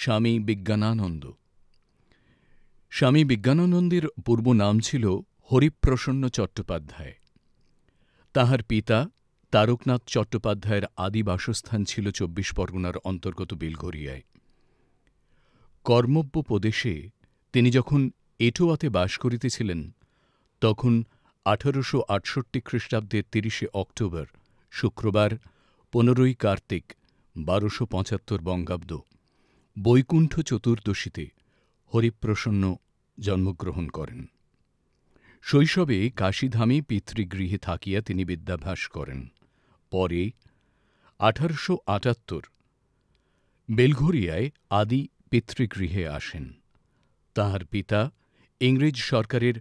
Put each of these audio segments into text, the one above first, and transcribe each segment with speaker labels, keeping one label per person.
Speaker 1: স্বামী বিজ্ঞানানন্দ। স্বামী বিজ্ঞানানন্দের পূর্ব নাম ছিল হরিপ্রসন্ন চট্টোপাধ্যায়। তাঁহার পিতা তারকনাথ চট্টোপাধ্যায়ের আদি বাসস্থান ছিল ২৪ পরগনার অন্তর্গত বেলঘরিয়ায়। কর্মব্যপদেশে তিনি যখন এটোয়াতে বাস করিতেছিলেন, তখন ১৮৬৮ খ্রিস্টাব্দের ৩০ অক্টোবর শুক্রবার ১৫ই কার্তিক ১২৭৫ বঙ্গাব্দ বৈকুণ্ঠ চতুর্দশীতে হরিপ্রসন্ন জন্মগ্রহণ করেন। শৈশবে কাশীধামে পিতৃগৃহে থাকিয়া তিনি বিদ্যাভ্যাস করেন। পরে ১৮৭৮ বেলঘরিয়ায় আদি পিতৃগৃহে আসেন। তাঁহার পিতা ইংরেজ সরকারের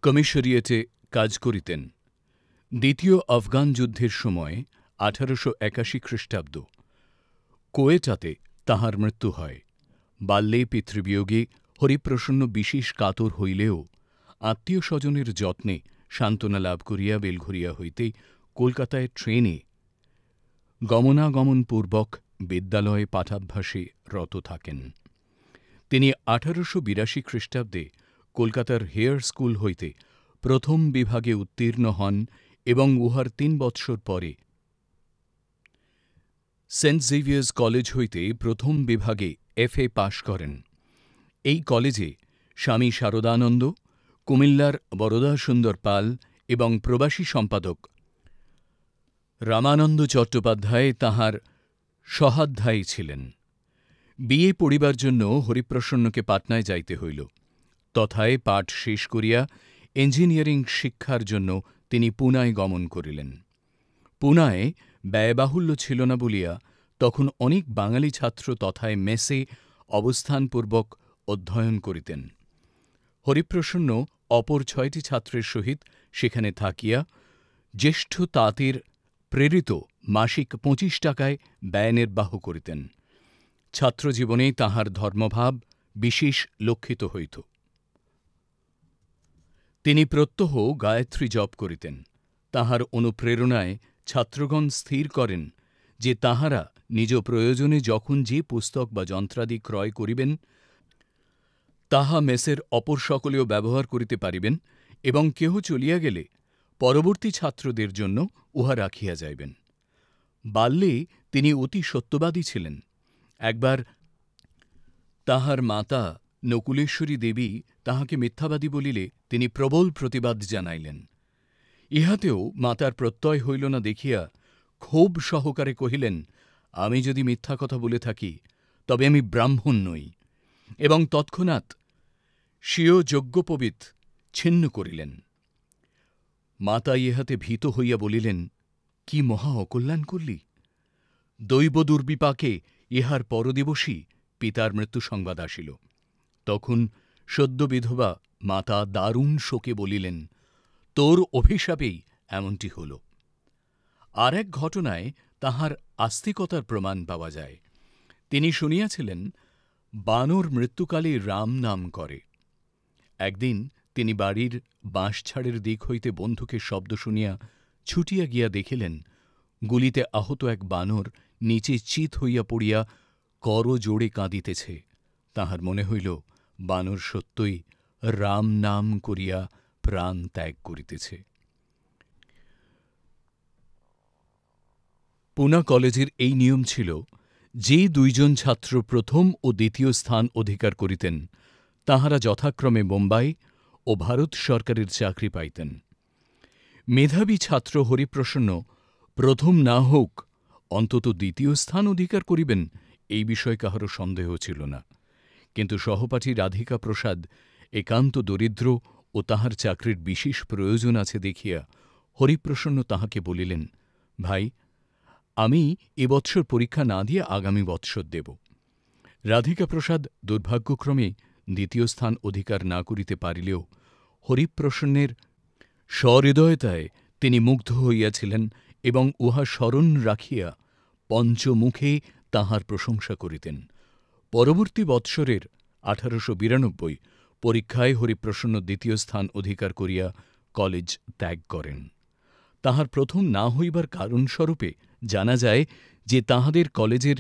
Speaker 1: কমিশরিয়েটে কাজ করিতেন। দ্বিতীয় আফগান যুদ্ধের সময় ১৮৮১ খ্রিস্টাব্দ কোয়েটাতে তাঁহার মৃত্যু হয়। বাল্যে পিতৃবিয়োগে হরিপ্রসন্ন বিশেষ কাতর হইলেও আত্মীয় স্বজনের যত্নে সান্ত্বনা লাভ করিয়া বেলঘরিয়া হইতে কলকাতায় ট্রেনে গমনাগমনপূর্বক বিদ্যালয়ে পাঠাভ্যাসে রত থাকেন। তিনি ১৮৮২ খ্রিস্টাব্দে কলকাতার হেয়ার স্কুল হইতে প্রথম বিভাগে উত্তীর্ণ হন এবং উহার ৩ বৎসর পরে সেন্ট জেভিয়ার্স কলেজ হইতে প্রথম বিভাগে F.A. পাশ করেন। এই কলেজে স্বামী শারদানন্দ, কুমিল্লার বরদাসুন্দর পাল এবং প্রবাসী সম্পাদক রামানন্দ চট্টোপাধ্যায় তাঁহার সহাধ্যায়ী ছিলেন। বিএ পড়িবার জন্য হরিপ্রসন্নকে পাটনায় যাইতে হইল। তথায় পাঠ শেষ করিয়া ইঞ্জিনিয়ারিং শিক্ষার জন্য তিনি পুনায় গমন করিলেন। পুনায় ব্যয়বাহুল্য ছিল না বলিয়া তখন অনেক বাঙালি ছাত্র তথায় মেসে অবস্থানপূর্বক অধ্যয়ন করিতেন। হরিপ্রসন্ন অপর ৬টি ছাত্রের সহিত সেখানে থাকিয়া জ্যেষ্ঠ তাঁতের প্রেরিত মাসিক ২৫ টাকায় ব্যয় নির্বাহ করিতেন। ছাত্রজীবনে তাঁহার ধর্মভাব বিশেষ লক্ষিত হইত। তিনি প্রত্যহ গায়ত্রী জপ করিতেন। তাঁহার অনুপ্রেরণায় ছাত্রগণ স্থির করেন যে তাঁহারা নিজ প্রয়োজনে যখন যে পুস্তক বা যন্ত্রাদি ক্রয় করিবেন, তাহা মেসের অপর সকলেও ব্যবহার করিতে পারিবেন এবং কেহ চলিয়া গেলে পরবর্তী ছাত্রদের জন্য উহা রাখিয়া যাইবেন। বাল্যে তিনি অতি সত্যবাদী ছিলেন। একবার তাঁহার মাতা নকুলেশ্বরী দেবী তাঁহাকে মিথ্যাবাদী বলিলে তিনি প্রবল প্রতিবাদ জানাইলেন। ইহাতেও মাতার প্রত্যয় হইল না দেখিয়া ক্ষোভ সহকারে কহিলেন, আমি যদি মিথ্যা কথা বলে থাকি তবে আমি ব্রাহ্মণ নই, এবং তৎক্ষণাৎ স্বীয় যজ্ঞোপবীত ছিন্ন করিলেন। মাতা ইহাতে ভীত হইয়া বলিলেন, কি মহা অকল্যাণ করলি! দৈব দুর্বিপাকে ইহার পরদিবসই পিতার মৃত্যু সংবাদ আসিল। তখন সদ্য বিধবা মাতা দারুণ শোকে বলিলেন, তোর অভিশাপেই এমনটি হল। আর এক ঘটনায় তাঁহার আস্তিকতার প্রমাণ পাওয়া যায়। তিনি শুনিয়াছিলেন বানর মৃত্যুকালে রাম নাম করে। একদিন তিনি বাড়ির বাঁশঝাড়ের দিক হইতে বন্দুকের শব্দ শুনিয়া ছুটিয়া গিয়া দেখিলেন গুলিতে আহত এক বানর নীচে চিত হইয়া পড়িয়া করজোড়ে কাঁদিতেছে। তাঁহার মনে হইল বানর সত্যই রাম নাম করিয়া প্রাণ ত্যাগ করিতেছে। পুনা কলেজের এই নিয়ম ছিল, যে দুইজন ছাত্র প্রথম ও দ্বিতীয় স্থান অধিকার করিতেন তাঁহারা যথাক্রমে বোম্বাই ও ভারত সরকারের চাকরি পাইতেন। মেধাবী ছাত্র হরিপ্রসন্ন প্রথম না হোক অন্তত দ্বিতীয় স্থান অধিকার করিবেন, এই বিষয়ে কাহারও সন্দেহ ছিল না। কিন্তু সহপাঠী রাধিকা প্রসাদ একান্ত দরিদ্র ও তাহার চাকরির বিশেষ প্রয়োজন আছে দেখিয়া হরিপ্রসন্ন তাহাকে বলিলেন, ভাই, আমি এ বৎসর পরীক্ষা না দিয়ে আগামী বৎসর দেব। রাধিকা প্রসাদ দুর্ভাগ্যক্রমে দ্বিতীয় স্থান অধিকার না করিতে পারিলেও হরিপ্রসন্নের সহৃদয়তায় তিনি মুগ্ধ হইয়াছিলেন এবং উহা স্মরণ রাখিয়া পঞ্চমুখে তাঁহার প্রশংসা করিতেন। পরবর্তী বৎসরের ১৮৯২ পরীক্ষায় হরিপ্রসন্ন দ্বিতীয় স্থান অধিকার করিয়া কলেজ ত্যাগ করেন। তাঁহার প্রথম না হইবার কারণস্বরূপে জানা যায় যে তাঁহাদের কলেজের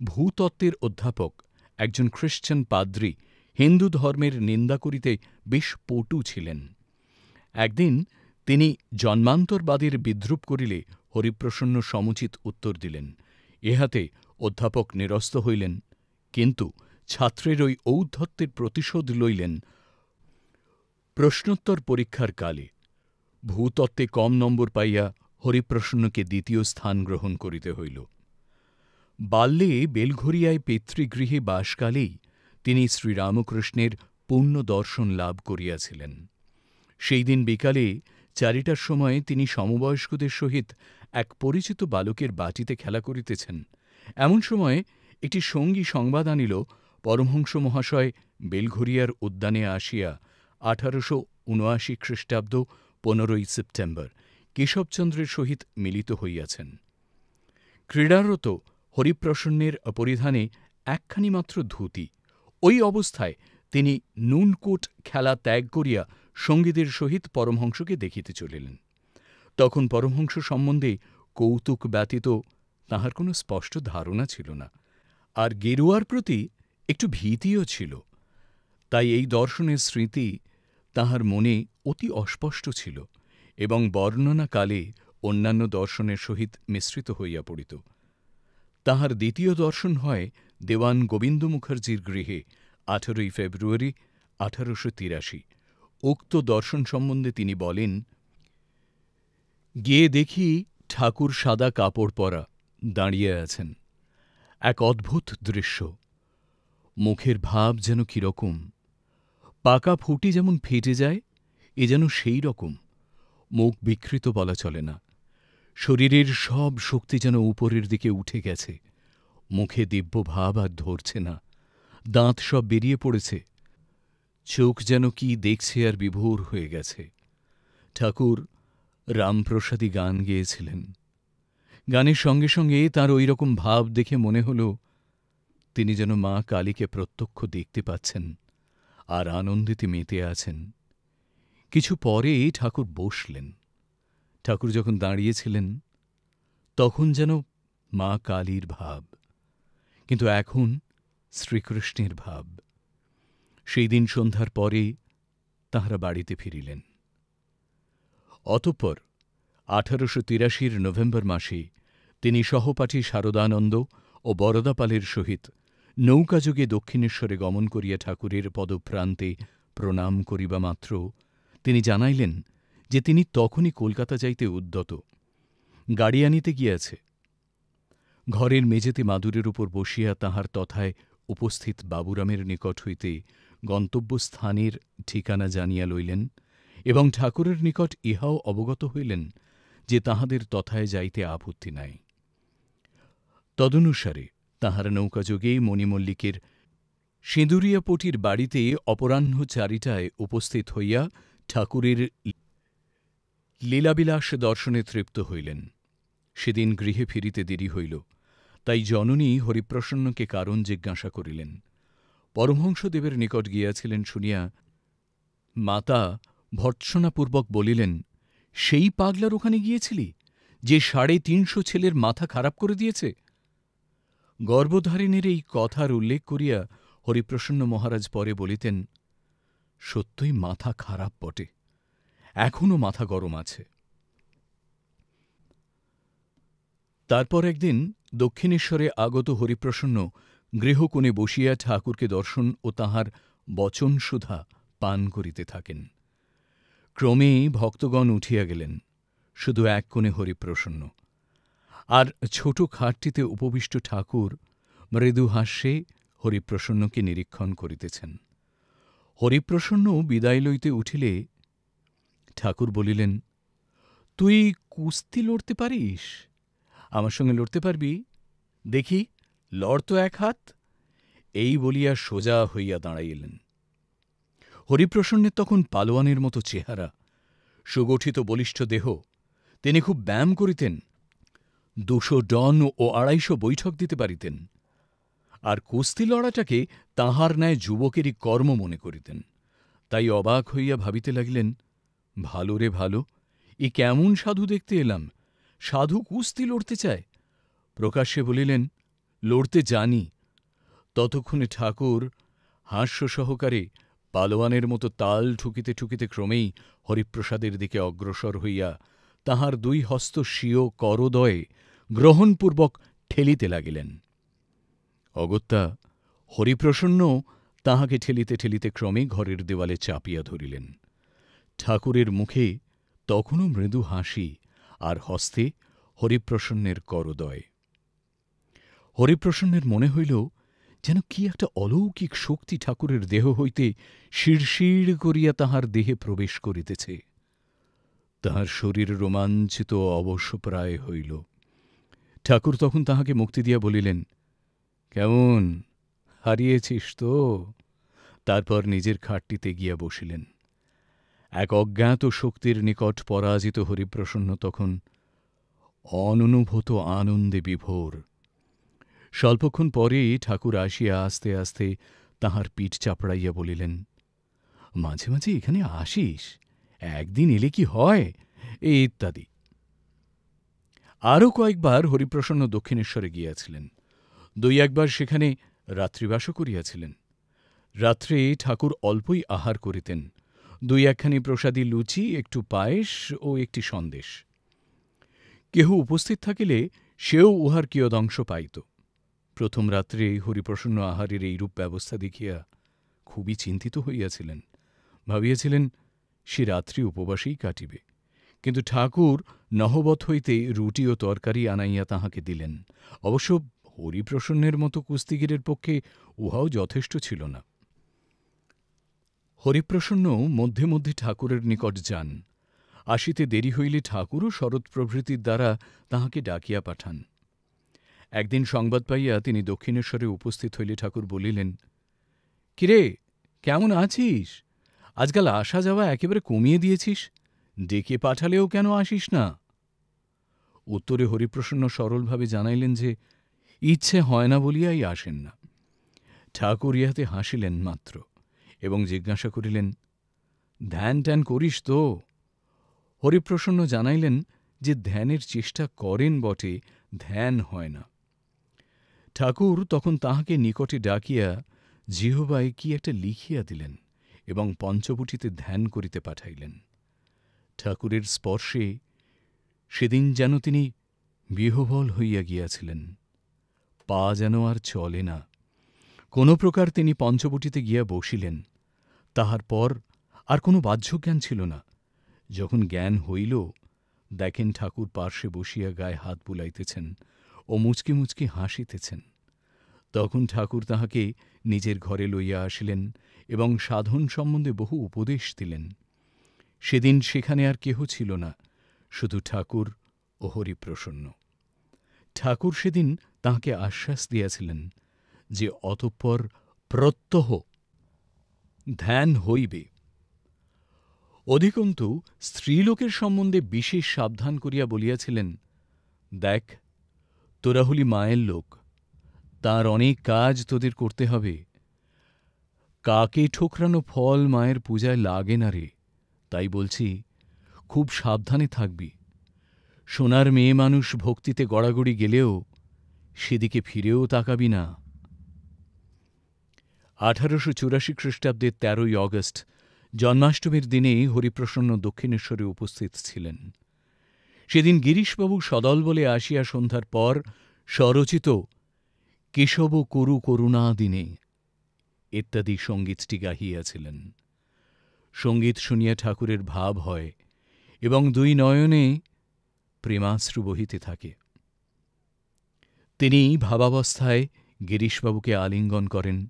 Speaker 1: ভূতত্ত্বের অধ্যাপক, একজন খ্রিস্টান পাদ্রী, হিন্দু ধর্মের নিন্দা করিতে বেশ পটু ছিলেন। একদিন তিনি জন্মান্তরবাদের বিদ্রূপ করিলে হরিপ্রসন্ন সমুচিত উত্তর দিলেন। ইহাতে অধ্যাপক নিরস্ত হইলেন, কিন্তু ছাত্রের ঐ ঔদ্ধত্যের প্রতিশোধ লইলেন প্রশ্নোত্তর পরীক্ষার কালে। ভূতত্ত্বে কম নম্বর পাইয়া হরিপ্রসন্নকে দ্বিতীয় স্থান গ্রহণ করিতে হইল। বাল্যে বেলঘরিয়ায় পিতৃগৃহে বাসকালেই তিনি শ্রীরামকৃষ্ণের পূর্ণ দর্শন লাভ করিয়াছিলেন। সেই দিন বিকালে 4টার সময় তিনি সমবয়স্কদের সহিত এক পরিচিত বালকের বাটিতে খেলা করিতেছেন। এমন সময় একটি সঙ্গী সংবাদ আনিল, পরমহংস মহাশয় বেলঘরিয়ার উদ্যানে আসিয়া 1879 খ্রিস্টাব্দ 15ই সেপ্টেম্বর কেশবচন্দ্রের সহিত মিলিত হইয়াছেন। ক্রীড়ারত হরিপ্রসন্নের পরিধানে একখানি মাত্র ধুতি। ঐ অবস্থায় তিনি নুনকোট খেলা ত্যাগ করিয়া সঙ্গীদের সহিত পরমহংসকে দেখিতে চলিলেন। তখন পরমহংস সম্বন্ধে কৌতুক ব্যতীত তাঁহার কোনো স্পষ্ট ধারণা ছিল না, আর গেরুয়ার প্রতি একটু ভীতিও ছিল। তাই এই দর্শনের স্মৃতি তাঁহার মনে অতি অস্পষ্ট ছিল এবং বর্ণনাকালে অন্যান্য দর্শনের সহিত মিশ্রিত হইয়া পড়িত। তাঁহার দ্বিতীয় দর্শন হয় দেওয়ান গোবিন্দ মুখার্জির গৃহে 18ই ফেব্রুয়ারি 1883। উক্ত দর্শন সম্বন্ধে তিনি বলেন, গিয়ে দেখি ঠাকুর সাদা কাপড় পরা দাঁড়িয়ে আছেন। এক অদ্ভুত দৃশ্য। মুখের ভাব যেন কিরকম, পাকা ফুটি যেমন ফেটে যায়, এ যেন সেই রকম। মুখ বিকৃত বলা চলে না, শরীরের সব শক্তি যেন উপরের দিকে উঠে গেছে। মুখে দিব্য ভাব আর ধরছে না, দাঁত সব বেরিয়ে পড়েছে। চোখ যেন কি দেখছে আর বিভোর হয়ে গেছে। ঠাকুর রামপ্রসাদী গান গেয়েছিলেন। গানের সঙ্গে সঙ্গে তাঁর ওই রকম ভাব দেখে মনে হল তিনি যেন মা কালীকে প্রত্যক্ষ দেখতে পাচ্ছেন আর আনন্দিতে মেতে আছেন। কিছু পরে ঠাকুর বসলেন। ঠাকুর যখন দাঁড়িয়েছিলেন তখন যেন মা কালীর ভাব, কিন্তু এখন শ্রীকৃষ্ণের ভাব। সেই দিন সন্ধ্যার পরে তাঁহারা বাড়িতে ফিরিলেন। অতঃপর 1883 নভেম্বর মাসে তিনি সহপাঠী শারদানন্দ ও বরদাপালের সহিত নৌকাযোগে দক্ষিণেশ্বরে গমন করিয়া ঠাকুরের পদপ্রান্তে প্রণাম করিবা মাত্র তিনি জানাইলেন যে তিনি তখনই কলকাতা যাইতে উদ্যত, গাড়ি আনিতে গিয়াছে। ঘরের মেঝেতে মাদুরের উপর বসিয়া তাঁহার তথায় উপস্থিত বাবুরামের নিকট হইতে গন্তব্যস্থানের ঠিকানা জানিয়া লইলেন এবং ঠাকুরের নিকট ইহাও অবগত হইলেন যে তাঁহাদের তথায় যাইতে আপত্তি নাই। তদনুসারে তাঁহারা নৌকাযোগে মণিমল্লিকের সিঁদুরিয়াপটির বাড়িতে অপরাহ্ন 4টায় উপস্থিত হইয়া ঠাকুরের লীলাবিলাস দর্শনে তৃপ্ত হইলেন। সেদিন গৃহে ফিরিতে দেরি হইল, তাই জননী হরিপ্রসন্নকে কারণ জিজ্ঞাসা করিলেন। পরমহংসদেবের নিকট গিয়াছিলেন শুনিয়া মাতা ভর্ৎসনাপূর্বক বলিলেন, সেই পাগলার ওখানে গিয়েছিলি যে 350 ছেলের মাথা খারাপ করে দিয়েছে? গর্ভধারিণীর এই কথার উল্লেখ করিয়া হরিপ্রসন্ন মহারাজ পরে বলিতেন, সত্যই মাথা খারাপ বটে, এখনও মাথা গরম আছে। তারপর একদিন দক্ষিণেশ্বরে আগত হরিপ্রসন্ন গৃহকোণে বসিয়া ঠাকুরকে দর্শন ও তাঁহার বচনসুধা পান করিতে থাকেন। ক্রমে ভক্তগণ উঠিয়া গেলেন, শুধু এক কোণে হরিপ্রসন্ন। আর ছোট খাটটিতে উপবিষ্ট ঠাকুর মৃদু হাস্যে হরিপ্রসন্নকে নিরীক্ষণ করিতেছেন। হরিপ্রসন্ন বিদায় লইতে উঠিলে ঠাকুর বলিলেন, তুই কুস্তি লড়তে পারিস? আমার সঙ্গে লড়তে পারবি? দেখি, লড় তো এক হাত। এই বলিয়া সোজা হইয়া দাঁড়াইলেন। হরিপ্রসন্নের তখন পালোয়ানের মতো চেহারা, সুগঠিত বলিষ্ঠ দেহ। তিনি খুব ব্যায়াম করিতেন, 200 ডন ও 250 বৈঠক দিতে পারিতেন, আর কুস্তি লড়াটাকে তাঁহার ন্যায় যুবকেরই কর্ম মনে করিতেন। তাই অবাক হইয়া ভাবিতে লাগিলেন, ভালো রে ভালো, এ কেমন সাধু দেখতে এলাম, সাধু কুস্তি লড়তে চায়। প্রকাশ্যে বলিলেন, লড়তে জানি। ততক্ষণে ঠাকুর হাস্য সহকারে পালোয়ানের মতো তাল ঠুকিতে ঠুকিতে ক্রমেই হরিপ্রসাদের দিকে অগ্রসর হইয়া তাহার দুই হস্ত স্বীয় করদয়ে গ্রহণপূর্বক ঠেলিতে লাগিলেন। অগত্যা হরিপ্রসন্ন তাহাকে ঠেলিতে ঠেলিতে ক্রমে ঘরের দেওয়ালে চাপিয়া ধরিলেন। ঠাকুরের মুখে তখনও মৃদু হাসি, আর হস্তে হরিপ্রসন্নের করদয়। হরিপ্রসন্নের মনে হইল যেন কি একটা অলৌকিক শক্তি ঠাকুরের দেহ হইতে শিরশির করিয়া তাহার দেহে প্রবেশ করিতেছে। তাহার শরীর রোমাঞ্চিত ও অবশ্যপ্রায় হইল। ঠাকুর তখন তাহাকে মুক্তি দিয়া বলিলেন, কেমন, হারিয়েছিস তো? তারপর নিজের খাটটিতে গিয়া বসিলেন। এক অজ্ঞাত শক্তির নিকট পরাজিত হরিপ্রসন্ন তখন অননুভূত আনন্দে বিভোর। স্বল্পক্ষণ পরেই ঠাকুর আসিয়া আস্তে আস্তে তাহার পিঠ চাপড়াইয়া বলিলেন, মাঝে মাঝে এখানে আসিস, একদিন এলে কি হয়, এই ইত্যাদি। আরও কয়েকবার হরিপ্রসন্ন দক্ষিণেশ্বরে গিয়াছিলেন। দুই একবার সেখানে রাত্রিবাসও করিয়াছিলেন। রাত্রে ঠাকুর অল্পই আহার করিতেন, দুই একখানি প্রসাদী লুচি, একটু পায়েস ও একটি সন্দেশ। কেহ উপস্থিত থাকিলে সেও উহার কিয়দংশ পাইত। প্রথম রাত্রে হরিপ্রসন্ন আহারের এইরূপ ব্যবস্থা দেখিয়া খুবই চিন্তিত হইয়াছিলেন। ভাবিয়াছিলেন সে রাত্রি উপবাসেই কাটিবে। কিন্তু ঠাকুর নহবত হইতে রুটি ও তরকারি আনাইয়া তাহাকে দিলেন। অবশ্য হরিপ্রসন্নের মতো কুস্তিগীরের পক্ষে উহাও যথেষ্ট ছিল না। হরিপ্রসন্ন মধ্যে মধ্যে ঠাকুরের নিকট যান। আসিতে দেরি হইলে ঠাকুরও শরৎ প্রভৃতির দ্বারা তাহাকে ডাকিয়া পাঠান। একদিন সংবাদ পাইয়া তিনি দক্ষিণেশ্বরে উপস্থিত হইলে ঠাকুর বলিলেন, কিরে, কেমন আছিস? আজকাল আসা যাওয়া একেবারে কমিয়ে দিয়েছিস, ডেকে পাঠালেও কেন আসিস না? উত্তরে হরিপ্রসন্ন সরলভাবে জানাইলেন যে ইচ্ছে হয় না বলিয়াই আসেন না। ঠাকুর ইহাতে হাসিলেন মাত্র এবং জিজ্ঞাসা করিলেন, ধ্যান ট্যান করিস তো? হরিপ্রসন্ন জানাইলেন যে ধ্যানের চেষ্টা করেন বটে, ধ্যান হয় না। ঠাকুর তখন তাহাকে নিকটে ডাকিয়া জিহ্বায় কি একটা লিখিয়া দিলেন এবং পঞ্চবটীতে ধ্যান করিতে পাঠাইলেন। ঠাকুরের স্পর্শে সেদিন যেন তিনি বিহ্বল হইয়া গিয়াছিলেন। পা যেন আর চলে না। কোন প্রকার তিনি পঞ্চবটীতে গিয়া বসিলেন। তাহার পর আর কোনো বাহ্যজ্ঞান ছিল না। যখন জ্ঞান হইল, দেখেন ঠাকুর পার্শ্বে বসিয়া গায়ে হাত বুলাইতেছেন ও মুচকি মুচকি হাসিতেছেন। তখন ঠাকুর তাহাকে নিজের ঘরে লইয়া আসিলেন এবং সাধন সম্বন্ধে বহু উপদেশ দিলেন। সেদিন সেখানে আর কেহ ছিল না, শুধু ঠাকুর ও হরিপ্রসন্ন। ঠাকুর সেদিন তাহাকে আশ্বাস দিয়াছিলেন যে অতঃপর প্রত্যহ ধ্যান হইবে। অধিকন্তু স্ত্রীলোকের সম্বন্ধে বিশেষ সাবধান করিয়া বলিয়াছিলেন, দেখ, তোরা হলি মায়ের লোক, তার অনেক কাজ তোদের করতে হবে। কাকে ঠোকরানো ফল মায়ের পূজায় লাগে না রে, তাই বলছি খুব সাবধানে থাকবি। সোনার মেয়ে মানুষ ভক্তিতে গড়াগড়ি গেলেও সেদিকে ফিরেও তাকাবি না। 1884 খ্রিস্টাব্দের 13ই অগস্ট জন্মাষ্টমীর দিনে হরিপ্রসন্ন দক্ষিণেশ্বরে উপস্থিত ছিলেন। সেদিন গিরিশবাবু সদল বলে আসিয়া সন্ধ্যার পর স্বরচিত কেশব করু করুণা দিনে ইত্যাদি সঙ্গীতটি গাহিয়াছিলেন। সঙ্গীত শুনিয়া ঠাকুরের ভাব হয় এবং দুই নয়নে প্রেমাশ্রু বহিতে থাকে। তিনি ভাবাবস্থায় গিরিশবাবুকে আলিঙ্গন করেন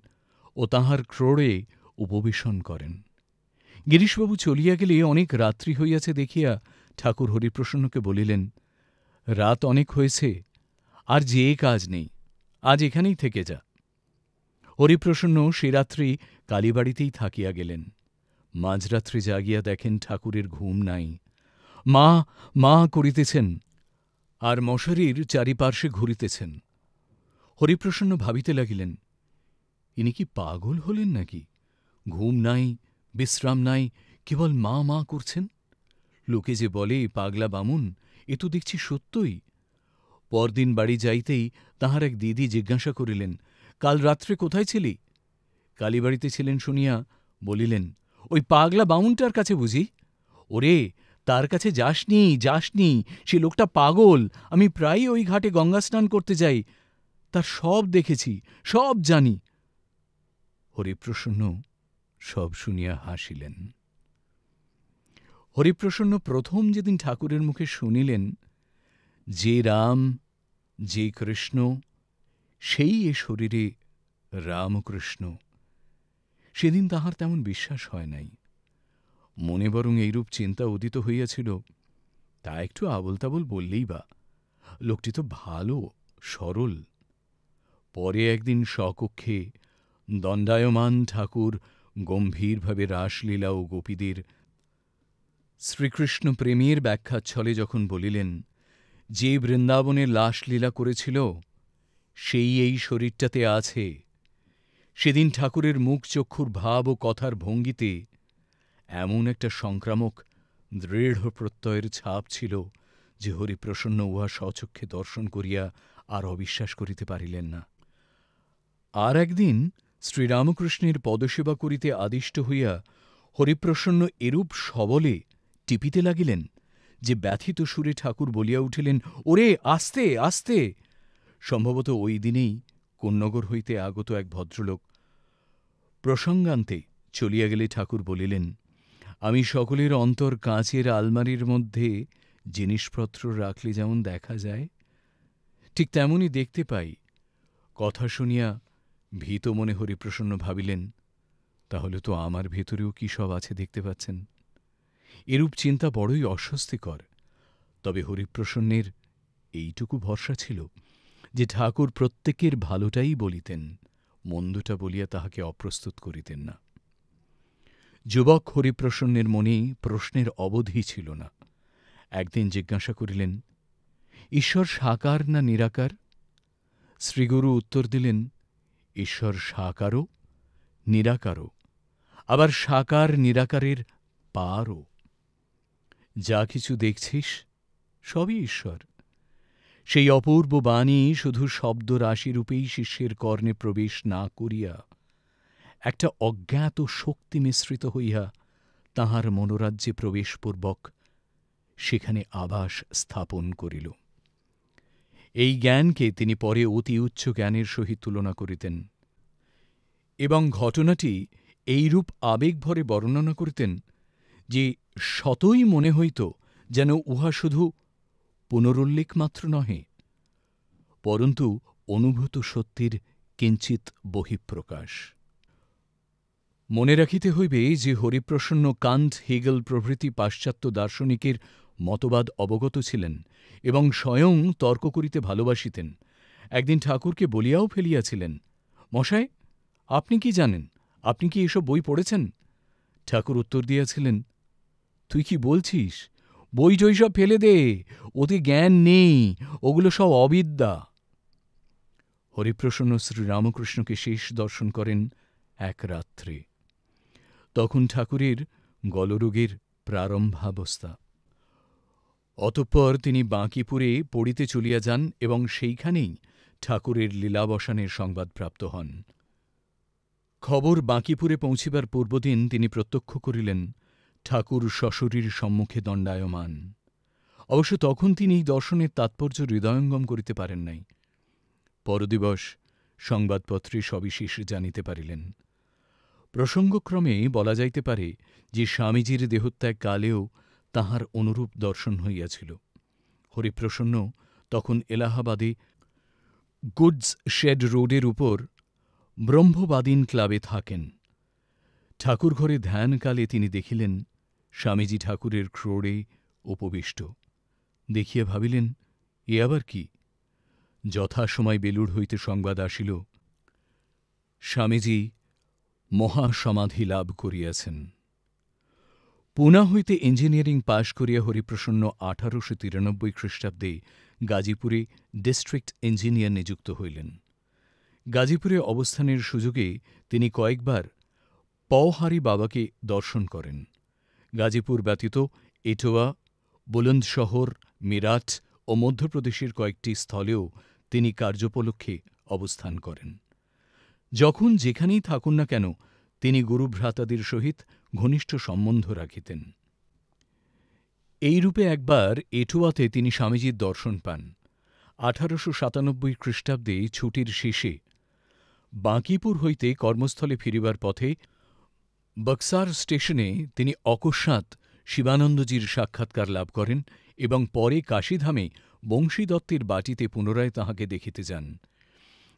Speaker 1: ও তাঁহার ক্রোড়ে উপবেশন করেন। গিরিশবাবু চলিয়া গেলে অনেক রাত্রি হইয়াছে দেখিয়া ঠাকুর হরিপ্রসন্নকে বলিলেন, রাত অনেক হয়েছে, আর যে কাজ নেই, আজ এখানেই থেকে যা। হরিপ্রসন্ন সে রাত্রি কালীবাড়িতেই থাকিয়া গেলেন। মাঝরাত্রে জাগিয়া দেখেন ঠাকুরের ঘুম নাই। মা মা করিতেছেন আর মশারির চারিপার্শ্বে ঘুরিতেছেন। হরিপ্রসন্ন ভাবিতে লাগিলেন, ইনি কি পাগল হলেন নাকি? ঘুম নাই, বিশ্রাম নাই, কেবল মা মা করছেন। লোকে যে বলে পাগলা বামুন, এ তো দেখছি সত্যই। পরদিন বাড়ি যাইতেই তাহার এক দিদি জিজ্ঞাসা করিলেন, কাল রাত্রে কোথায় ছিলি? কালীবাড়িতে ছিলেন শুনিয়া বলিলেন, ওই পাগলা বামুনটার কাছে বুঝি? ওরে, তার কাছে যাসনি, যাসনি, সে লোকটা পাগল। আমি প্রায়ই ওই ঘাটে গঙ্গা স্নান করতে যাই, তার সব দেখেছি, সব জানি। হরিপ্রসন্ন সব শুনিয়া হাসিলেন। হরিপ্রসন্ন প্রথম যেদিন ঠাকুরের মুখে শুনিলেন যে রাম, যে কৃষ্ণ, সেই এ শরীরে রামকৃষ্ণ, সেদিন তাহার তেমন বিশ্বাস হয় নাই। মনে বরং এইরূপ চিন্তা উদিত হইয়াছিল, তা একটু আবোল তাবোল বললেই বা, লোকটি তো ভালো, সরল। পরে একদিন স্বকক্ষে দণ্ডায়মান ঠাকুর গম্ভীরভাবে রাসলীলা ও গোপীদের শ্রীকৃষ্ণ প্রেমের ব্যাখ্যাচ্ছলে যখন বলিলেন, যে বৃন্দাবনে লাসলীলা করেছিল সেই এই শরীরটাতে আছে, সেদিন ঠাকুরের মুখ চক্ষুর ভাব ও কথার ভঙ্গিতে এমন একটা সংক্রামক দৃঢ় প্রত্যয়ের ছাপ ছিল যে হরিপ্রসন্ন উহা স্বচক্ষে দর্শন করিয়া আর অবিশ্বাস করিতে পারিলেন না। আর একদিন শ্রীরামকৃষ্ণের পদসেবা করিতে আদিষ্ট হইয়া হরিপ্রসন্ন এরূপ সবলে টিপিতে লাগিলেন যে ব্যথিত সুরে ঠাকুর বলিয়া উঠিলেন, ওরে, আস্তে আস্তে। সম্ভবত ওই দিনেই কোন্নগর হইতে আগত এক ভদ্রলোক প্রসঙ্গান্তে চলিয়া গেলে ঠাকুর বলিলেন, আমি সকলের অন্তর কাঁচের আলমারির মধ্যে জিনিসপত্র রাখলে যেমন দেখা যায়, ঠিক তেমনি দেখতে পাই। কথা শুনিয়া ভীত মনে হরিপ্রসন্ন ভাবিলেন, তাহলে তো আমার ভেতরেও কি সব আছে দেখতে পাচ্ছেন। এরূপ চিন্তা বড়ই অস্বস্তিকর। তবে হরিপ্রসন্নের এইটুকু ভরসা ছিল যে ঠাকুর প্রত্যেকের ভালোটাই বলিতেন, মন্দটা বলিয়া তাহাকে অপ্রস্তুত করিতেন না। যুবক হরিপ্রসন্নের মনে প্রশ্নের অবধি ছিল না। একদিন জিজ্ঞাসা করিলেন, ঈশ্বর সাকার না নিরাকার? শ্রীগুরু উত্তর দিলেন, ঈশ্বর সাকারও, নিরাকারও, আবার সাকার নিরাকারের পারও। যা কিছু দেখছিস সবই ঈশ্বর। সেই অপূর্ব বাণী শুধু শব্দরাশিরূপেই শিষ্যের কর্ণে প্রবেশ না করিয়া একটা অজ্ঞাত শক্তি মিশ্রিত হইয়া তাহার মনোরাজ্যে প্রবেশপূর্বক সেখানে আবাস স্থাপন করিল। এই জ্ঞানকে তিনি পরে অতি উচ্চ জ্ঞানের সহিত তুলনা করিতেন এবং ঘটনাটি এইরূপ আবেগভরে বর্ণনা করিতেন যে শতই মনে হইত যেন উহা শুধু পুনরুল্লেখ মাত্র নহে, পরন্তু অনুভূত সত্যের কিঞ্চিৎ বহিঃপ্রকাশ। মনে রাখিতে হইবে যে হরিপ্রসন্ন কান্ট, হেগেল প্রভৃতি পাশ্চাত্য দার্শনিকের মতবাদ অবগত ছিলেন এবং স্বয়ং তর্ক করিতে ভালোবাসিতেন। একদিন ঠাকুরকে বলিয়াও ফেলিয়াছিলেন, মশায়, আপনি কি জানেন? আপনি কি এসব বই পড়েছেন? ঠাকুর উত্তর দিয়াছিলেন, তুই কি বলছিস? বই টই সব ফেলে দে, ওতে জ্ঞান নেই, ওগুলো সব অবিদ্যা। হরিপ্রসন্ন শ্রীরামকৃষ্ণকে শেষ দর্শন করেন এক রাত্রে। তখন ঠাকুরের গলরোগের প্রারম্ভাবস্থা। অতঃপর তিনি বাঁকিপুরে পড়িতে চলিয়া যান এবং সেইখানেই ঠাকুরের লীলাবসানের সংবাদ প্রাপ্ত হন। খবর বাঁকিপুরে পৌঁছিবার পূর্বদিন তিনি প্রত্যক্ষ করিলেন ঠাকুর সশরীর সম্মুখে দণ্ডায়মান। অবশ্য তখন তিনি এই দর্শনের তাৎপর্য হৃদয়ঙ্গম করিতে পারেন নাই। পরদিবস সংবাদপত্রে সবিশেষ জানিতে পারিলেন। প্রসঙ্গক্রমে বলা যাইতে পারে যে স্বামীজীর দেহত্যাগ কালেও তাঁহার অনুরূপ দর্শন হইয়াছিল। হরিপ্রসন্ন তখন এলাহাবাদে গুডস শেড রোডের উপর ব্রহ্মবাদীন ক্লাবে থাকেন। ঠাকুরঘরে ধ্যানকালে তিনি দেখিলেন স্বামীজী ঠাকুরের ক্রোড়ে উপবিষ্ট। দেখিয়া ভাবিলেন, এ আবার কি? যথাসময় বেলুড় হইতে সংবাদ আসিল, স্বামীজী মহাসমাধি লাভ করিয়াছেন। পুনা হইতে ইঞ্জিনিয়ারিং পাশ করিয়া হরিপ্রসন্ন 1893 খ্রিস্টাব্দে গাজীপুরে ডিস্ট্রিক্ট ইঞ্জিনিয়ার নিযুক্ত হইলেন। গাজীপুরে অবস্থানের সুযোগে তিনি কয়েকবার পওহারী বাবাকে দর্শন করেন। গাজীপুর ব্যতীত এটোয়া, বুলন্দশহর, মিরাট ও মধ্যপ্রদেশের কয়েকটি স্থলেও তিনি কার্যোপলক্ষে অবস্থান করেন। যখন যেখানেই থাকুন না কেন, তিনি গুরুভ্রাতাদের সহিত ঘনিষ্ঠ সম্বন্ধ রাখিতেন। এইরূপে একবার এটুয়াতে তিনি স্বামীজীর দর্শন পান। 1897 খ্রিস্টাব্দে ছুটির শেষে বাঁকিপুর হইতে কর্মস্থলে ফিরিবার পথে বক্সার স্টেশনে তিনি অকস্মাৎ শিবানন্দজির সাক্ষাৎকার লাভ করেন এবং পরে কাশীধামে বংশী দত্তের বাটীতে পুনরায় তাঁহাকে দেখিতে যান।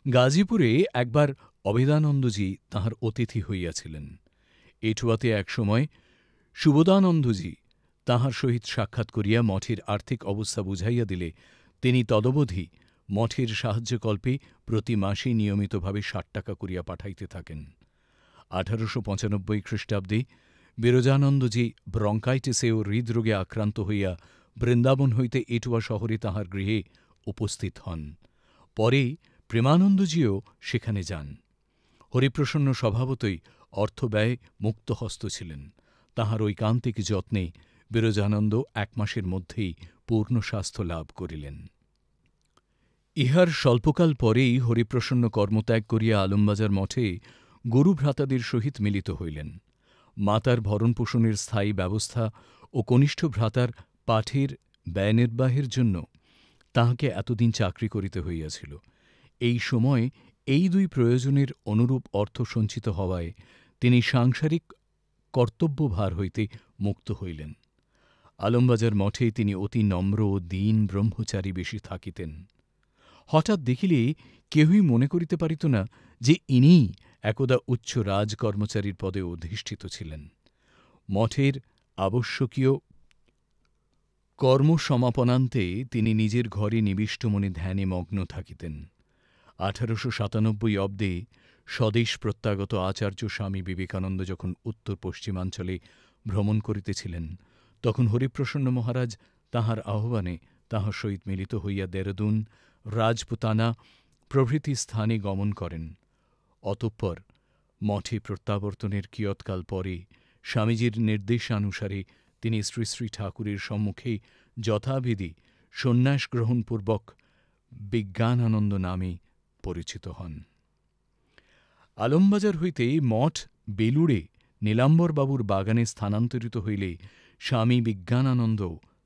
Speaker 1: গাজীপুরে একবার অভেদানন্দজি তাঁহার অতিথি হইয়াছিলেন। এটুয়াতে একসময় সুবোধানন্দজি তাঁহার সহিত সাক্ষাৎ করিয়া মঠের আর্থিক অবস্থা বুঝাইয়া দিলে তিনি তদবধি মঠের সাহায্যকল্পে প্রতি মাসে নিয়মিতভাবে ৬০ টাকা করিয়া পাঠাইতে থাকেন। 1895 খ্রিস্টাব্দে বিরজানন্দজি ব্রঙ্কাইটিসে ও হৃদরোগে আক্রান্ত হইয়া বৃন্দাবন হইতে এটুয়া শহরে তাঁহার গৃহে উপস্থিত হন। পরে প্রেমানন্দজিও সেখানে যান। হরিপ্রসন্ন স্বভাবতই অর্থব্যয় মুক্তহস্ত ছিলেন। তাঁহার ঐকান্তিক যত্নে বিরজানন্দ ১ মাসের মধ্যেই পূর্ণ স্বাস্থ্য লাভ করিলেন। ইহার স্বল্পকাল পরেই হরিপ্রসন্ন কর্মত্যাগ করিয়া আলমবাজার মঠে গুরুভ্রাতাদের সহিত মিলিত হইলেন। মাতার ভরণপোষণের স্থায়ী ব্যবস্থা ও কনিষ্ঠ ভ্রাতার পাঠের ব্যয় নির্বাহের জন্য তাহাকে এতদিন চাকরি করিতে হইয়াছিল। এই সময় এই ২ প্রয়োজনের অনুরূপ অর্থ সঞ্চিত হওয়ায় তিনি সাংসারিক কর্তব্যভার হইতে মুক্ত হইলেন। আলমবাজার মঠে তিনি অতি নম্র ও দীন ব্রহ্মচারী বেশি থাকিতেন। হঠাৎ দেখিলে কেহই মনে করিতে পারিত না যে ইনিই একদা উচ্চ রাজকর্মচারীর পদে অধিষ্ঠিত ছিলেন। মঠের আবশ্যকীয় কর্মসমাপনান্তে তিনি নিজের ঘরে নিবিষ্ট মনে ধ্যানে মগ্ন থাকিতেন। 1897 অব্দে স্বদেশ প্রত্যাগত আচার্য স্বামী বিবেকানন্দ যখন উত্তর পশ্চিমাঞ্চলে ভ্রমণ করিতেছিলেন, তখন হরিপ্রসন্ন মহারাজ তাঁহার আহ্বানে তাঁহার সহিত মিলিত হইয়া দেরাদুন, রাজপুতানা প্রভৃতি স্থানে গমন করেন। অতঃপর মঠে প্রত্যাবর্তনের কিয়ৎকাল পরে স্বামীজীর নির্দেশানুসারে তিনি শ্রী শ্রী ঠাকুরের সম্মুখে যথাবিধি সন্ন্যাস গ্রহণপূর্বক বিজ্ঞানানন্দ নামে পরিচিত হন। আলমবাজার হইতে মঠ বেলুড়ে নীলাম্বরবাবুর বাগানে স্থানান্তরিত হইলে স্বামী বিজ্ঞানানন্দ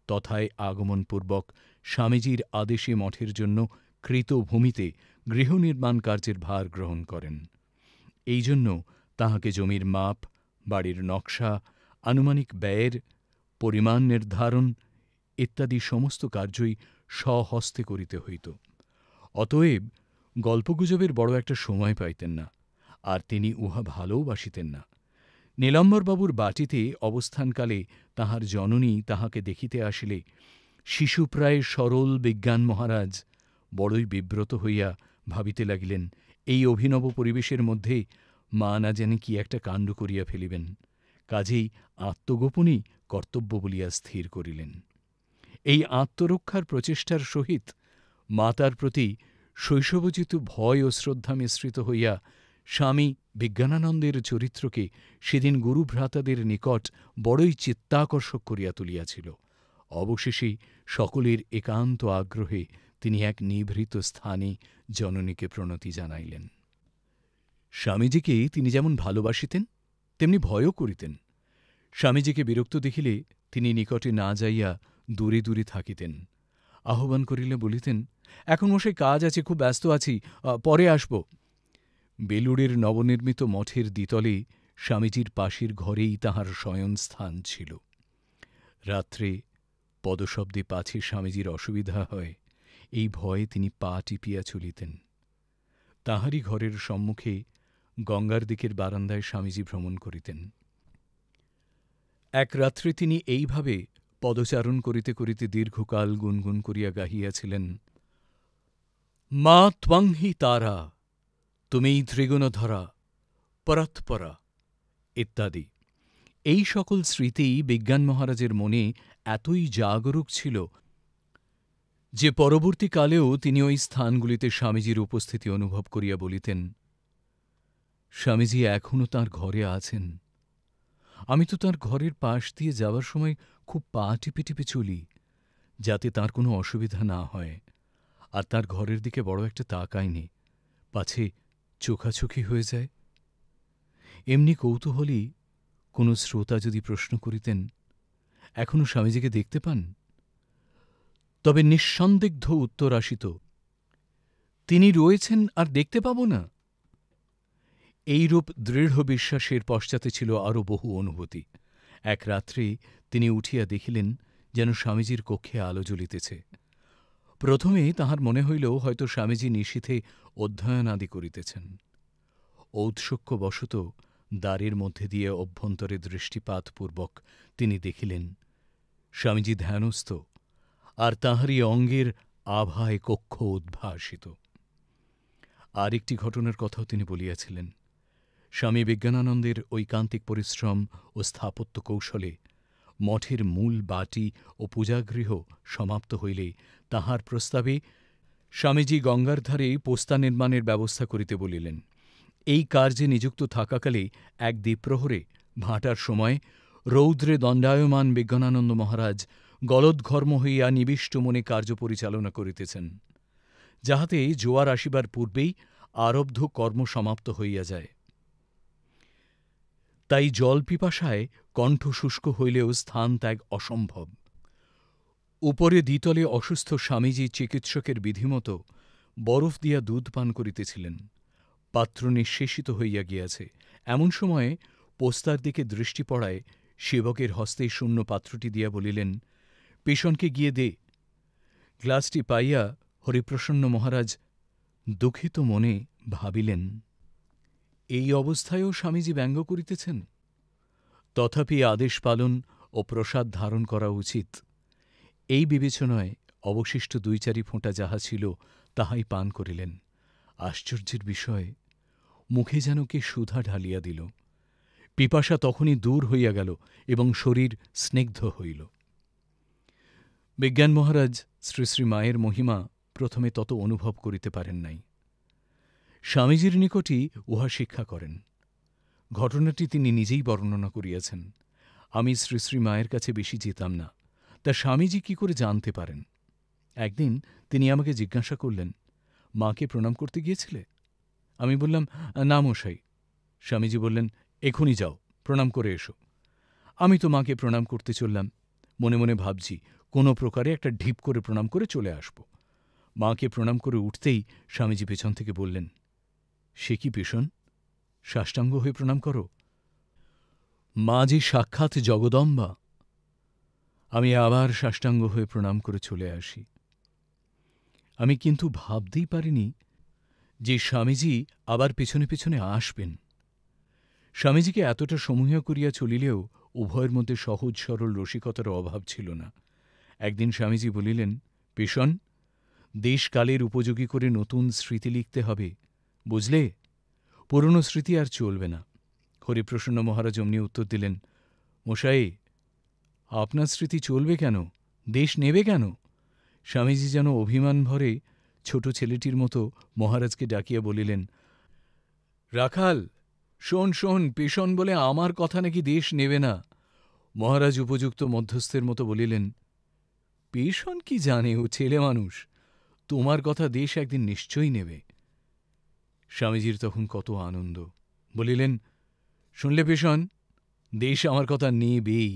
Speaker 1: তথায় আগমনপূর্বক স্বামীজীর আদেশে মঠের জন্য কৃত ভূমিতে গৃহনির্মাণ কার্যের ভার গ্রহণ করেন। এই জন্য তাহাকে জমির মাপ, বাড়ির নকশা, আনুমানিক ব্যয়ের পরিমাণ নির্ধারণ ইত্যাদি সমস্ত কার্যই স্বহস্তে করিতে হইত। অতএব গল্পগুজবের বড় একটা সময় পাইতেন না, আর তিনি উহা ভালোবাসিতেন না। নীলাম্বরবাবুর বাটীতে অবস্থানকালে তাঁহার জননী তাহাকে দেখিতে আসিলে শিশুপ্রায় সরল বিজ্ঞান মহারাজ বড়ই বিব্রত হইয়া ভাবিতে লাগিলেন, এই অভিনব পরিবেশের মধ্যে মা না জানি কি একটা কাণ্ড করিয়া ফেলিবেন। কাজেই আত্মগোপনই কর্তব্য বলিয়া স্থির করিলেন। এই আত্মরক্ষার প্রচেষ্টার সহিত মাতার প্রতি শৈশবোচিত ভয় ও শ্রদ্ধা মিশ্রিত হইয়া স্বামী বিজ্ঞানানন্দের চরিত্রকে সেদিন গুরুভ্রাতাদের নিকট বড়ই চিত্তাকর্ষক করিয়া তুলিয়াছিল। অবশেষে সকলের একান্ত আগ্রহে তিনি এক নিভৃত স্থানে জননীকে প্রণতি জানাইলেন। স্বামীজীকে তিনি যেমন ভালোবাসিতেন, তেমনি ভয়ও করিতেন। স্বামীজীকে বিরক্ত দেখিলে তিনি নিকটে না যাইয়া দূরে দূরে থাকিতেন। আহ্বান করিলে বলিতেন, এখন মশাই কাজ আছে, খুব ব্যস্ত আছি, পরে আসব। বেলুড়ের নবনির্মিত মঠের দ্বিতলে স্বামীজীর পাশের ঘরেই তাঁহার শয়নস্থান ছিল। রাত্রে পদশব্দে পাছে স্বামীজীর অসুবিধা হয়, এই ভয়ে তিনি পা টিপিয়া চলিতেন। তাঁহারই ঘরের সম্মুখে গঙ্গার দিকের বারান্দায় স্বামীজী ভ্রমণ করিতেন। এক রাত্রে তিনি এইভাবে পদচারণ করিতে করিতে দীর্ঘকাল গুনগুন করিয়া গাহিয়াছিলেন, মা ত্বং হি তারা, তুমিই ত্রিগুণধরা, পরাৎপরা ইত্যাদি। এই সকল স্মৃতি বিজ্ঞান মহারাজের মনে এতই জাগরুক ছিল যে পরবর্তীকালেও তিনি ওই স্থানগুলিতে স্বামীজীর উপস্থিতি অনুভব করিয়া বলিতেন, স্বামীজী এখনও তাঁর ঘরে আছেন। আমি তো তাঁর ঘরের পাশ দিয়ে যাবার সময় খুব পা টিপে টিপে চলি, যাতে তার কোনো অসুবিধা না হয়, আর তার ঘরের দিকে বড় একটা তাকায়নি, পাছে চোখাচোখি হয়ে যায়। এমনি কৌতূহলী কোনো শ্রোতা যদি প্রশ্ন করিতেন, এখনো স্বামীজিকে দেখতে পান, তবে নিঃসন্দিগ্ধ উত্তর আসিত, তিনি রয়েছেন আর দেখতে পাব না? এইরূপ দৃঢ় বিশ্বাসের পশ্চাতে ছিল আরও বহু অনুভূতি। এক রাত্রে তিনি উঠিয়া দেখিলেন যেন স্বামীজীর কক্ষে আলো জ্বলিতেছে। প্রথমে তাহার মনে হইল হয়তো স্বামীজী নিশীথে অধ্যয়ন আদি করিতেছেন। ঔৎসুক্যবশত দ্বারের মধ্যে দিয়ে অভ্যন্তরে দৃষ্টিপাতপূর্বক তিনি দেখিলেন স্বামীজী ধ্যানস্থ, আর তাঁহারই অঙ্গের আভায় কক্ষ উদ্ভাসিত। আর একটি ঘটনার কথাও তিনি বলিয়াছিলেন। স্বামী বিজ্ঞানানন্দের ঐকান্তিক পরিশ্রম ও স্থাপত্য কৌশলে মঠের মূল বাটি ও পূজাগৃহ সমাপ্ত হইলে তাহার প্রস্তাবে স্বামীজী গঙ্গার ধারে পোস্তা নির্মাণের ব্যবস্থা করিতে বলিলেন। এই কার্যে নিযুক্ত থাকাকালে এক দ্বিপ্রহরে ভাঁটার সময় রৌদ্রে দণ্ডায়মান বিজ্ঞানানন্দ মহারাজ গলদঘর্ম হইয়া নিবিষ্ট মনে কার্য পরিচালনা করিতেছেন, যাহাতে জোয়ার আসিবার পূর্বেই আরব্ধ কর্ম সমাপ্ত হইয়া যায়। তাই জল পিপাসায় কণ্ঠ শুষ্ক হইলেও স্থান ত্যাগ অসম্ভব। উপরে দ্বিতলে অসুস্থ স্বামীজী চিকিৎসকের বিধিমত বরফ দিয়া দুধ পান করিতেছিলেন। পাত্র নিঃশেষিত হইয়া গিয়াছে। এমন সময়ে পোস্তার দিকে দৃষ্টি পড়ায় সেবকের হস্তে শূন্য পাত্রটি দিয়া বলিলেন, পেশনকে গিয়ে দে। গ্লাসটি পাইয়া হরিপ্রসন্ন মহারাজ দুঃখিত মনে ভাবিলেন, এই অবস্থায়ও স্বামীজী ব্যঙ্গ করিতেছেন। তথাপি আদেশ পালন ও প্রসাদ ধারণ করা উচিত, এই বিবেচনায় অবশিষ্ট ২-৪ ফোঁটা যাহা ছিল তাহাই পান করিলেন। আশ্চর্যের বিষয়, মুখে যেন কে সুধা ঢালিয়া দিল। পিপাসা তখনই দূর হইয়া গেল এবং শরীর স্নিগ্ধ হইল। বিজ্ঞান মহারাজ শ্রী শ্রী মায়ের মহিমা প্রথমে তত অনুভব করিতে পারেন নাই। স্বামীজীর নিকটই উহা শিক্ষা করেন। ঘটনাটি তিনি নিজেই বর্ণনা করিয়াছেন। আমি শ্রী শ্রী মায়ের কাছে বেশি যেতাম না, তা স্বামীজী কি করে জানতে পারেন? একদিন তিনি আমাকে জিজ্ঞাসা করলেন, মাকে প্রণাম করতে গিয়েছিলে? আমি বললাম, না মশাই। স্বামীজী বললেন, এখনই যাও, প্রণাম করে এসো। আমি তো মাকে প্রণাম করতে চললাম। মনে মনে ভাবছি কোনো প্রকারে একটা ঢিপ করে প্রণাম করে চলে আসব। মাকে প্রণাম করে উঠতেই স্বামীজী পেছন থেকে বললেন, সে কি পেশন, সাষ্টাঙ্গ হয়ে প্রণাম করো? মা যে সাক্ষাৎ জগদম্বা। আমি আবার সাষ্টাঙ্গ হয়ে প্রণাম করে চলে আসি। আমি কিন্তু ভাবতেই পারিনি যে স্বামীজী আবার পেছনে পেছনে আসবেন। স্বামীজীকে এতটা সমূহ করিয়া চলিলেও উভয়ের মধ্যে সহজ সরল রসিকতার অভাব ছিল না। একদিন স্বামীজী বলিলেন, পেশন, দেশকালের উপযোগী করে নতুন স্মৃতি লিখতে হবে, বুঝলে? পুরনো স্মৃতি আর চলবে না। হরিপ্রসন্ন মহারাজ অমনি উত্তর দিলেন, মশাই, আপনার স্মৃতি চলবে কেন, দেশ নেবে কেন? স্বামীজী যেন অভিমান ভরে ছোট ছেলেটির মতো মহারাজকে ডাকিয়া বলিলেন, রাখাল, শোন শোন, পেশন বলে আমার কথা নাকি দেশ নেবে না। মহারাজ উপযুক্ত মধ্যস্থের মতো বলিলেন, পেশন কি জানে, ও ছেলে মানুষ, তোমার কথা দেশ একদিন নিশ্চয়ই নেবে। স্বামীজীর তখন কত আনন্দ। বলিলেন, শুনলে পেশন, দেশ আমার কথা নেবেই।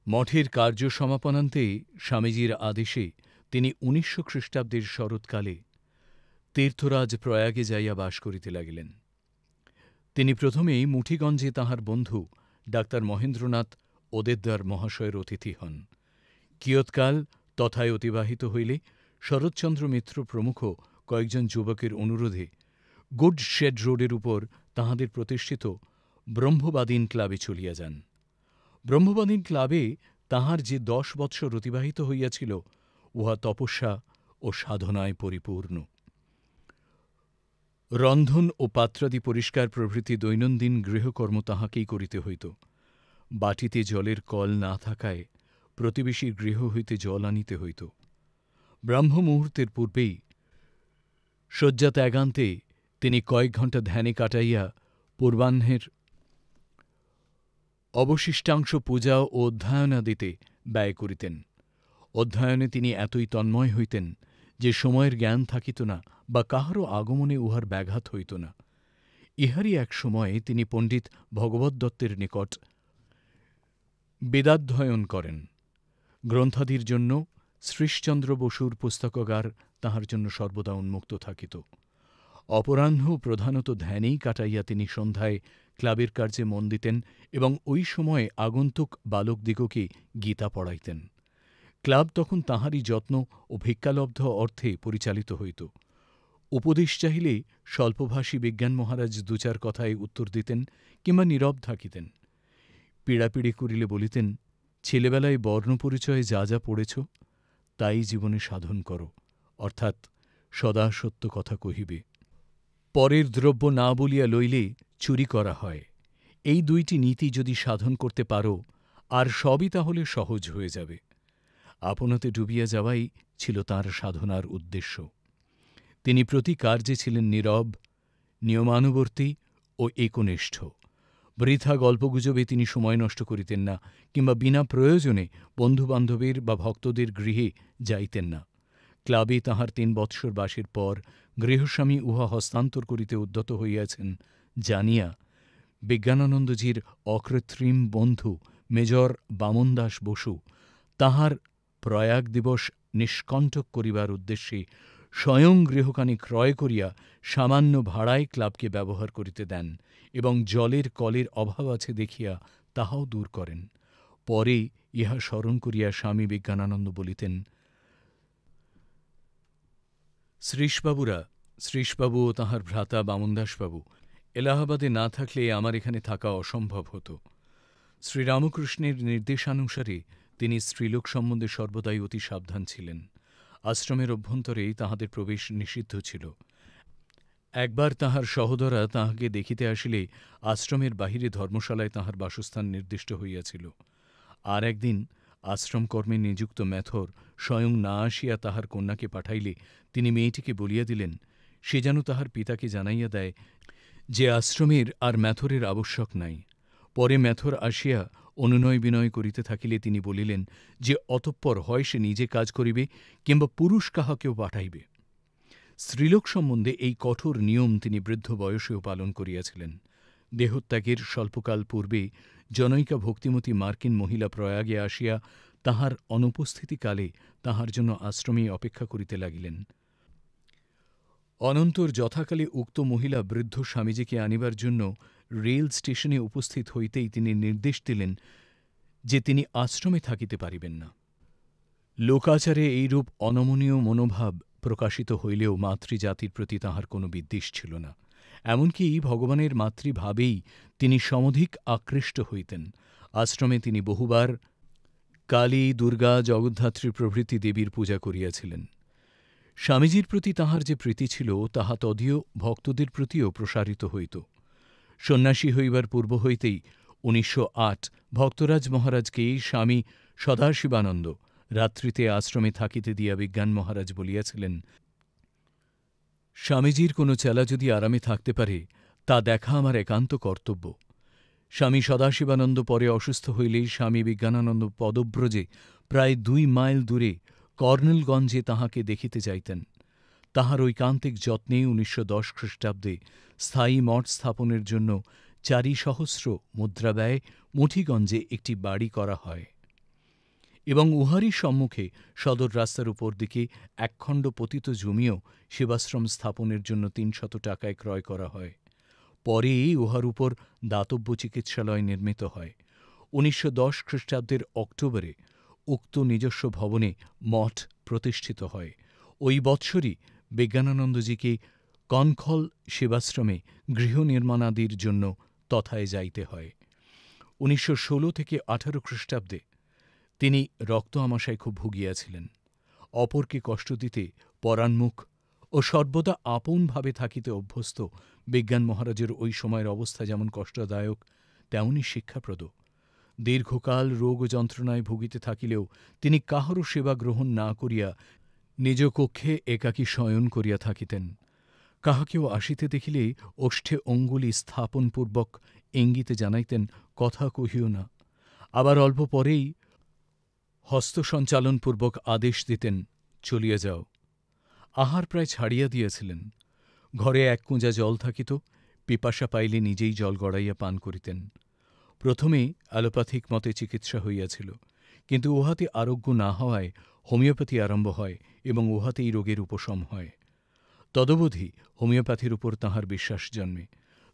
Speaker 1: মঠের কার্য সমাপনান্তে স্বামীজীর আদেশে তিনি ১৯০০ খ্রিস্টাব্দের শরৎকালে তীর্থরাজ প্রয়াগে যাইয়া বাস করিতে লাগিলেন। তিনি প্রথমেই মুঠিগঞ্জে তাঁহার বন্ধু ডাক্তার মহেন্দ্রনাথ ওদেদ্দার মহাশয়ের অতিথি হন। কিয়ৎকাল তথায় অতিবাহিত হইলে শরৎচন্দ্র মিত্র প্রমুখ কয়েকজন যুবকের অনুরোধে গুড শেড রোডের উপর তাঁহাদের প্রতিষ্ঠিত ব্রহ্মবাদীন ক্লাবে চলিয়া যান। ব্রহ্মবাদীন ক্লাবে তাঁহার যে ১০ বৎসর অতিবাহিত হইয়াছিল, উহা তপস্যা ও সাধনায় পরিপূর্ণ। রন্ধন ও পাত্রাদি পরিষ্কার প্রভৃতি দৈনন্দিন গৃহকর্ম তাঁহাকেই করিতে হইত। বাটিতে জলের কল না থাকায় প্রতিবেশীর গৃহ হইতে জল আনিতে হইত। ব্রাহ্মমুহূর্তের পূর্বেই শয্যা ত্যাগান্তে তিনি কয়েক ঘণ্টা ধ্যানে কাটাইয়া পূর্বাহ্নের অবশিষ্টাংশ পূজা ও অধ্যয়নাদিতে ব্যয় করিতেন। অধ্যয়নে তিনি এতই তন্ময় হইতেন যে সময়ের জ্ঞান থাকিত না বা কাহারও আগমনে উহার ব্যাঘাত হইত না। ইহারই এক সময়ে তিনি পণ্ডিত ভগবত দত্তের নিকট বেদাধ্যয়ন করেন। গ্রন্থাদির জন্য শ্রীশচন্দ্র বসুর পুস্তকাগার তাহার জন্য সর্বদা উন্মুক্ত থাকিত। অপরাহ্ন প্রধানত ধ্যানেই কাটাইয়া তিনি সন্ধ্যায় ক্লাবের কার্যে মন দিতেন এবং ওই সময়ে আগন্তুক বালকদিগকে গীতা পড়াইতেন। ক্লাব তখন তাঁহারই যত্ন ও ভিক্ষালব্ধ অর্থে পরিচালিত হইত। উপদেশ চাহিলে স্বল্পভাষী বিজ্ঞান মহারাজ দু-চার কথায় উত্তর দিতেন কিংবা নীরব থাকিতেন। পীড়াপিড়ি করিলে বলিতেন, ছেলেবেলায় বর্ণপরিচয়ে যা যা পড়েছ তাই জীবনে সাধন কর, অর্থাৎ সদা সত্য কথা কহিবে। পরের দ্রব্য না বলিয়া লইলে চুরি করা হয়। এই দুইটি নীতি যদি সাধন করতে পারো, আর সবই তাহলে সহজ হয়ে যাবে। আপনাতে ডুবিয়া যাওয়াই ছিল তাঁর সাধনার উদ্দেশ্য। তিনি প্রতি কার্যে ছিলেন নীরব, নিয়মানুবর্তী ও একনিষ্ঠ। বৃথা গল্পগুজবে তিনি সময় নষ্ট করিতেন না কিংবা বিনা প্রয়োজনে বন্ধুবান্ধবের বা ভক্তদের গৃহে যাইতেন না। ক্লাবে তাঁহার ৩ বৎসর বাসের পর গৃহস্বামী উহা হস্তান্তর করিতে উদ্যত হইয়াছেন জানিয়া বিজ্ঞানানন্দজীর অকৃত্রিম বন্ধু মেজর বামনদাস বসু তাঁহার প্রয়াগ দিবস নিষ্কণ্টক করিবার উদ্দেশ্যে স্বয়ং গৃহখানি ক্রয় করিয়া সামান্য ভাড়ায় ক্লাবকে ব্যবহার করিতে দেন এবং জলের কলের অভাব আছে দেখিয়া তাহাও দূর করেন। পরে ইহা স্মরণ করিয়া স্বামী বিজ্ঞানানন্দ বলিতেন, শ্রীশবাবু ও তাঁহার ভ্রাতা বামনদাসবাবু এলাহাবাদে না থাকলে আমার এখানে থাকা অসম্ভব হতো। শ্রীরামকৃষ্ণের নির্দেশানুসারে তিনি স্ত্রীলোক সম্বন্ধে সর্বদাই অতি সাবধান ছিলেন। আশ্রমের অভ্যন্তরেই তাঁহাদের প্রবেশ নিষিদ্ধ ছিল। একবার তাঁহার সহোদরা তাঁহাকে দেখিতে আসিলে আশ্রমের বাহিরে ধর্মশালায় তাঁহার বাসস্থান নির্দিষ্ট হইয়াছিল। আর একদিন আশ্রমকর্মে নিযুক্ত ম্যাথর স্বয়ং না আসিয়া তাহার কন্যাকে পাঠাইলে তিনি মেয়েটিকে বলিয়া দিলেন, সে যেন তাহার পিতাকে জানাইয়া দেয় যে আশ্রমের আর ম্যাথরের আবশ্যক নাই। পরে ম্যাথর আসিয়া অনুনয় বিনয় করিতে থাকিলে তিনি বলিলেন যে অতঃপর হয় সে নিজে কাজ করিবে কিংবা পুরুষ কাহাকেও পাঠাইবে। স্ত্রীলোক সম্বন্ধে এই কঠোর নিয়ম তিনি বৃদ্ধ বয়সেও পালন করিয়াছিলেন। দেহত্যাগের স্বল্পকাল পূর্বে জনৈকা ভক্তিমতী মার্কিন মহিলা প্রয়াগে আসিয়া তাহার অনুপস্থিতিকালে তাহার জন্য আশ্রমেই অপেক্ষা করিতে লাগিলেন। অনন্তর যথাকালে উক্ত মহিলা বৃদ্ধ স্বামীজিকে আনিবার জন্য রেল স্টেশনে উপস্থিত হইতেই তিনি নির্দেশ দিলেন যে তিনি আশ্রমে থাকিতে পারিবেন না। লোকাচারে এইরূপ অনমনীয় মনোভাব প্রকাশিত হইলেও মাতৃজাতির প্রতি তাঁহার কোনো বিদ্বেষ ছিল না। এমনকি ভগবানের মাতৃভাবেই তিনি সমধিক আকৃষ্ট হইতেন। আশ্রমে তিনি বহুবার কালী, দুর্গা, জগদ্ধাত্রী প্রভৃতি দেবীর পূজা করিয়াছিলেন। স্বামীজীর প্রতি তাঁহার যে প্রীতি ছিল তাহা তদীয় ভক্তদের প্রতিও প্রসারিত হইত। সন্ন্যাসী হইবার পূর্ব হইতেই ১৯০৮ ভক্তরাজ মহারাজকে স্বামী সদাশিবানন্দ রাত্রিতে আশ্রমে থাকিতে দিয়া বিজ্ঞান মহারাজ বলিয়াছিলেন, স্বামীজীর কোনো চেলা যদি আরামে থাকতে পারে তা দেখা আমার একান্ত কর্তব্য। স্বামী সদাশিবানন্দ পরে অসুস্থ হইলেই স্বামী বিজ্ঞানানন্দ পদব্রজে প্রায় ২ মাইল দূরে কর্নেলগঞ্জে তাহাকে দেখিতে যাইতেন। তাহার ঐকান্তিক যত্নে ১৯১০ খ্রিস্টাব্দে স্থায়ী মঠ স্থাপনের জন্য ৪,০০,০০০ মুদ্রা ব্যয়ে মঠীগঞ্জে একটি বাড়ি করা হয় এবং উহারই সম্মুখে সদর রাস্তার উপর দিকে একখণ্ড পতিত জমিও সেবাশ্রম স্থাপনের জন্য ৩০০ টাকায় ক্রয় করা হয়। পরে উহার উপর দাতব্য চিকিৎসালয় নির্মিত হয়। ১৯১০ খ্রিস্টাব্দের অক্টোবরে উক্ত নিজস্ব ভবনে মঠ প্রতিষ্ঠিত হয়। ওই বৎসরই বিজ্ঞানানন্দজীকে কনখল সেবাশ্রমে গৃহ নির্মাণাদির জন্য তথায় যাইতে হয়। ১৯১৬ থেকে ১৮ খ্রিস্টাব্দে তিনি রক্ত আমাশায় খুব ভুগিয়াছিলেন। অপরকে কষ্ট দিতে পরাণমুখ ও সর্বদা আপনভাবে থাকিতে অভ্যস্ত বিজ্ঞান মহারাজের ওই সময়ের অবস্থা যেমন কষ্টদায়ক তেমনি শিক্ষাপ্রদ। দীর্ঘকাল রোগ ও যন্ত্রণায় ভুগিতে থাকিলেও তিনি কাহারও সেবা গ্রহণ না করিয়া নিজ কক্ষে একাকী শয়ন করিয়া থাকিতেন। কাহাকেও আসিতে দেখিলে ওষ্ঠে অঙ্গুলি হস্তসঞ্চালনপূর্বক আদেশ দিতেন, চলিয়া যাও। আহার প্রায় ছাড়িয়া দিয়াছিলেন। ঘরে এক কুঁজা জল থাকিত, পিপাসা পাইলে নিজেই জল গড়াইয়া পান করিতেন। প্রথমে অ্যালোপ্যাথিক মতে চিকিৎসা হইয়াছিল, কিন্তু উহাতে আরোগ্য না হওয়ায় হোমিওপ্যাথি আরম্ভ হয় এবং উহাতেই রোগের উপশম হয়। তদবধি হোমিওপ্যাথির উপর তাঁহার বিশ্বাস জন্মে।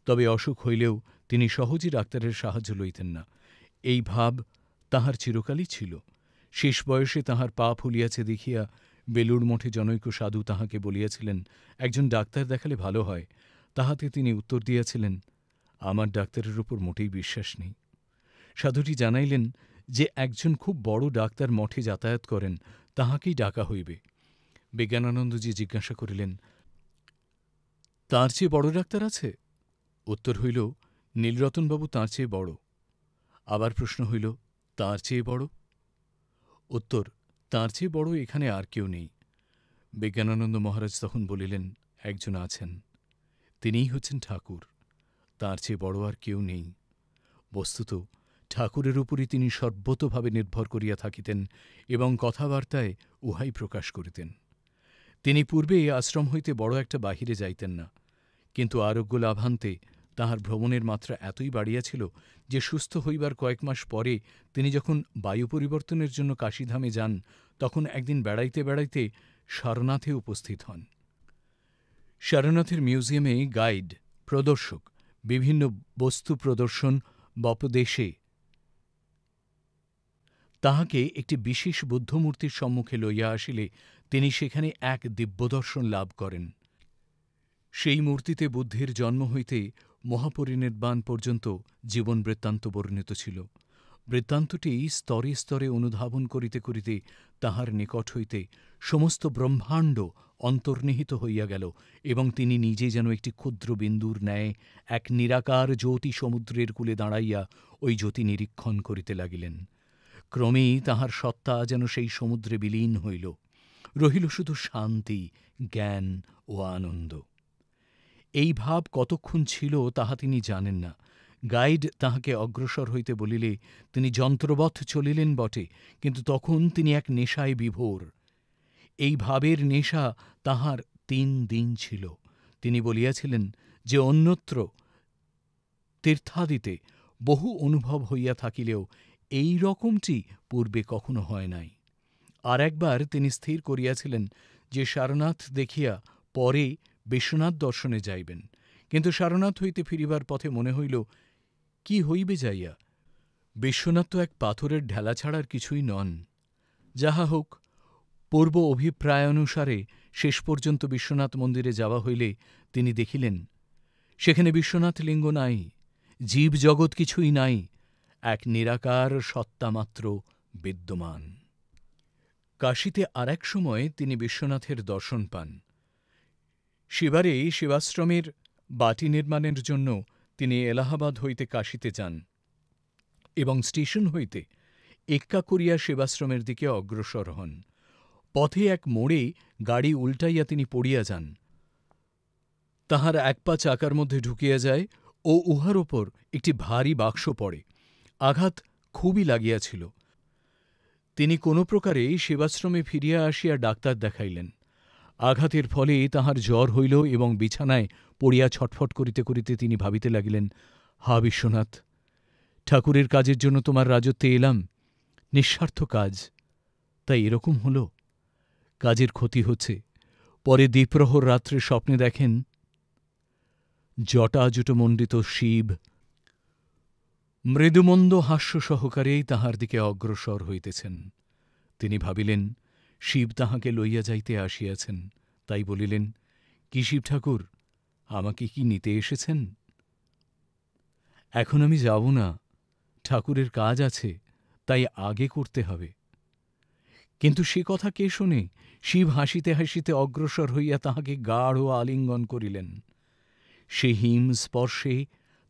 Speaker 1: তবে অসুখ হইলেও তিনি সহজে ডাক্তারের সাহায্য লইতেন না। এই ভাব তাঁহার চিরকালই ছিল। শেষ বয়সে তাঁহার পা ফুলিয়াছে দেখিয়া বেলুড় মঠে জনৈক সাধু তাঁহাকে বলিয়াছিলেন, একজন ডাক্তার দেখালে ভালো হয়। তাহাতে তিনি উত্তর দিয়াছিলেন, আমার ডাক্তারের উপর মোটেই বিশ্বাস নেই। সাধুটি জানাইলেন যে একজন খুব বড় ডাক্তার মঠে যাতায়াত করেন, তাহাকেই ডাকা হইবে। বিজ্ঞানানন্দজি জিজ্ঞাসা করিলেন, তাঁর চেয়ে বড় ডাক্তার আছে? উত্তর হইল, নীলরতনবাবু তাঁর চেয়ে বড়। আবার প্রশ্ন হইল, তাঁর চেয়ে বড়? উত্তর, তাঁর চেয়ে বড় এখানে আর কেউ নেই। বিজ্ঞানানন্দ মহারাজ তখন বলিলেন, একজন আছেন, তিনিই হচ্ছেন ঠাকুর। তাঁর চেয়ে বড় আর কেউ নেই। বস্তুত ঠাকুরের উপরই তিনি সর্বতোভাবে নির্ভর করিয়া থাকিতেন এবং কথাবার্তায় উহাই প্রকাশ করিতেন। তিনি পূর্বে এই আশ্রম হইতে বড় একটা বাহিরে যাইতেন না, কিন্তু আরোগ্য লাভান্তে তাঁহার ভ্রমণের মাত্রা এতই বাড়িয়াছিল যে সুস্থ হইবার কয়েক মাস পরে তিনি যখন বায়ু পরিবর্তনের জন্য কাশীধামে যান, তখন একদিন বেড়াইতে বেড়াইতে সারনাথে উপস্থিত হন। সারনাথের মিউজিয়ামে গাইড, প্রদর্শক বিভিন্ন বস্তু প্রদর্শন বপদেশে তাহাকে একটি বিশেষ বুদ্ধমূর্তির সম্মুখে লইয়া আসিলে তিনি সেখানে এক দিব্যদর্শন লাভ করেন। সেই মূর্তিতে বুদ্ধের জন্ম হইতে মহাপরিনির্বাণ পর্যন্ত জীবন বৃত্তান্ত বর্ণিত ছিল। বৃত্তান্তটি স্তরে স্তরে অনুধাবন করিতে করিতে তাহার নিকট হইতে সমস্ত ব্রহ্মাণ্ড অন্তর্নিহিত হইয়া গেল এবং তিনি নিজে যেন একটি ক্ষুদ্র বিন্দুর ন্যায় এক নিরাকার জ্যোতি সমুদ্রের কূলে দাঁড়াইয়া ওই জ্যোতি নিরীক্ষণ করিতে লাগিলেন। ক্রমেই তাহার সত্তা যেন সেই সমুদ্রে বিলীন হইল। রহিল শুধু শান্তি, জ্ঞান ও আনন্দ। এই ভাব কতক্ষণ ছিল তাহা তিনি জানেন না। গাইড তাহাকে অগ্রসর হইতে বলিলে তিনি যন্ত্রবৎ চলিলেন বটে, কিন্তু তখন তিনি এক নেশায় বিভোর। এই ভাবের নেশা তাহার ৩ দিন ছিল। তিনি বলিয়াছিলেন যে অন্যত্র তীর্থাদিতে বহু অনুভব হইয়া থাকিলেও এই রকমটি পূর্বে কখনো হয় নাই। আর একবার তিনি স্থির করিয়াছিলেন যে সারনাথ দেখিয়া পরে বিশ্বনাথ দর্শনে যাইবেন, কিন্তু সারনাথ হইতে ফিরিবার পথে মনে হইল, কি হইবে যাইয়া? বিশ্বনাথ তো এক পাথরের ঢেলা ছাড়ার কিছুই নন। যাহা হোক, পূর্ব অভিপ্রায়ানুসারে শেষ পর্যন্ত বিশ্বনাথ মন্দিরে যাওয়া হইলে তিনি দেখিলেন সেখানে বিশ্বনাথ লিঙ্গ নাই, জীব জগৎ কিছুই নাই, এক নিরাকার সত্তামাত্র বিদ্যমান। কাশীতে আর এক সময় তিনি বিশ্বনাথের দর্শন পান। সেবারে শিবাশ্রমের বাটি নির্মাণের জন্য তিনি এলাহাবাদ হইতে কাশীতে যান এবং স্টেশন হইতে এক্কা করিয়া শিবাশ্রমের দিকে অগ্রসর হন। পথে এক মোড়ে গাড়ি উল্টাইয়া তিনি পড়িয়া যান। তাহার এক পা চাকার মধ্যে ঢুকিয়া যায় ও উহার ওপর একটি ভারী বাক্স পড়ে। আঘাত খুবই লাগিয়াছিল। তিনি কোনো প্রকারে শিবাশ্রমে ফিরিয়া আসিয়া ডাক্তার দেখাইলেন। আঘাতের ফলে তাহার জ্বর হইল এবং বিছানায় পড়িয়া ছটফট করিতে করিতে তিনি ভাবিতে লাগিলেন, হা বিশ্বনাথ, ঠাকুরের কাজের জন্য তোমার রাজত্বে এলাম, নিঃস্বার্থ কাজ, তাই এরকম হল। কাজের ক্ষতি হচ্ছে। পরে দ্বিপ্রহর রাত্রে স্বপ্নে দেখেন জটাজুটমণ্ডিত শিব মৃদুমন্দ হাস্য সহকারেই তাহার দিকে অগ্রসর হইতেছেন। তিনি ভাবিলেন শিব তাহাকে লইয়া যাইতে আসিয়াছেন, তাই বলিলেন, কি শিব ঠাকুর, আমাকে কি নিতে এসেছেন? এখন আমি যাব না, ঠাকুরের কাজ আছে, তাই আগে করতে হবে। কিন্তু সে কথা কে শোনে? শিব হাসিতে হাসিতে অগ্রসর হইয়া তাহাকে গাঢ় আলিঙ্গন করিলেন। সে হিম স্পর্শে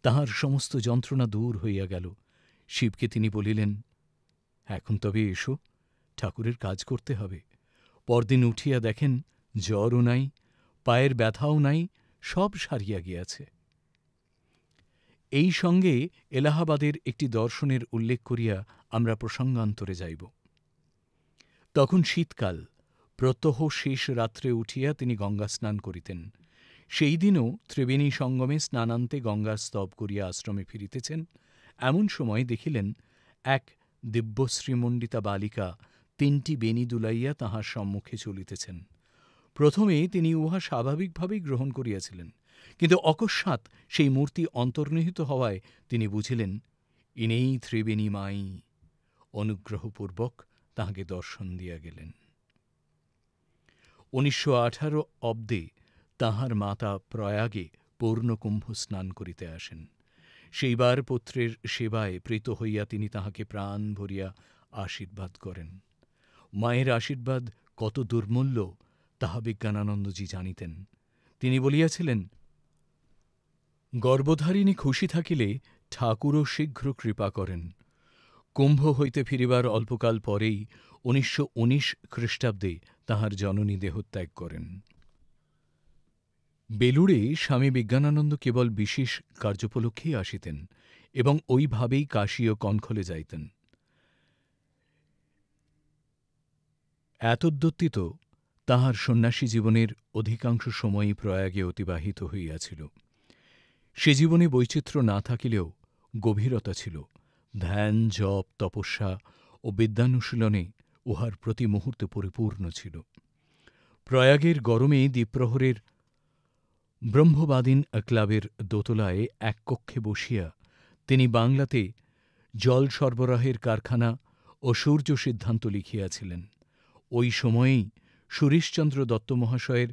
Speaker 1: তাহার সমস্ত যন্ত্রণা দূর হইয়া গেল। শিবকে তিনি বলিলেন, এখন তবে এসো, ঠাকুরের কাজ করতে হবে। পরদিন উঠিয়া দেখেন জ্বরও নাই, পায়ের ব্যথাও নাই, সব সারিয়া গিয়াছে। এই সঙ্গে এলাহাবাদের একটি দর্শনের উল্লেখ করিয়া আমরা প্রসঙ্গান্তরে যাইব। তখন শীতকাল। প্রত্যহ শেষ রাত্রে উঠিয়া তিনি গঙ্গা স্নান করিতেন। সেই দিনও ত্রিবেণী সঙ্গমে স্নানান্তে গঙ্গা স্তব করিয়া আশ্রমে ফিরিতেছেন। এমন সময় দেখিলেন এক দিব্যশ্রীমণ্ডিতা বালিকা ৩টি বেণী দুলাইয়া তাঁহার সম্মুখে চলিতেছেন। প্রথমে তিনি উহা স্বাভাবিকভাবেই গ্রহণ করিয়াছিলেন, কিন্তু অকস্মাৎ সেই মূর্তি অন্তর্নিহিত হওয়ায় তিনি বুঝিলেন, ইনেই ত্রিবেণী মাই। অনুগ্রহপূর্বক তাহাকে দর্শন দিয়া গেলেন। ১৯১৮ অব্দে তাঁহার মাতা প্রয়াগে পূর্ণকুম্ভ স্নান করিতে আসেন। সেইবার পুত্রের সেবায় প্রীত হইয়া তিনি তাহাকে প্রাণ ভরিয়া আশীর্বাদ করেন। মায়ের আশীর্বাদ কত দুর্মূল্য তাহা বিজ্ঞানানন্দজি জানিতেন। তিনি বলিয়াছিলেন, গর্ভধারিণী খুশি থাকিলে ঠাকুরও শীঘ্র কৃপা করেন। কুম্ভ হইতে ফিরিবার অল্পকাল পরেই ১৯১৯ খ্রিস্টাব্দে তাঁহার জননী দেহত্যাগ করেন। বেলুড়ে স্বামী বিজ্ঞানানন্দ কেবল বিশেষ কার্যোপলক্ষেই আসিতেন এবং ওইভাবেই কাশী ও কনখলে যাইতেন। এতদ্যোক্তিত তাঁহার সন্ন্যাসী জীবনের অধিকাংশ সময়ই প্রয়াগে অতিবাহিত হইয়াছিল। সে জীবনে বৈচিত্র্য না থাকিলেও গভীরতা ছিল। ধ্যান, জপ, তপস্যা ও বিদ্যানুশীলনে উহার প্রতি মুহূর্তে পরিপূর্ণ ছিল। প্রয়াগের গরমে দ্বীপ্রহরের ব্রহ্মবাদীন ক্লাবের দোতলায় এক কক্ষে বসিয়া তিনি বাংলাতে জল সরবরাহের কারখানা ও সূর্য সিদ্ধান্ত লিখিয়াছিলেন। ওই সময়েই সুরেশচন্দ্র দত্ত মহাশয়ের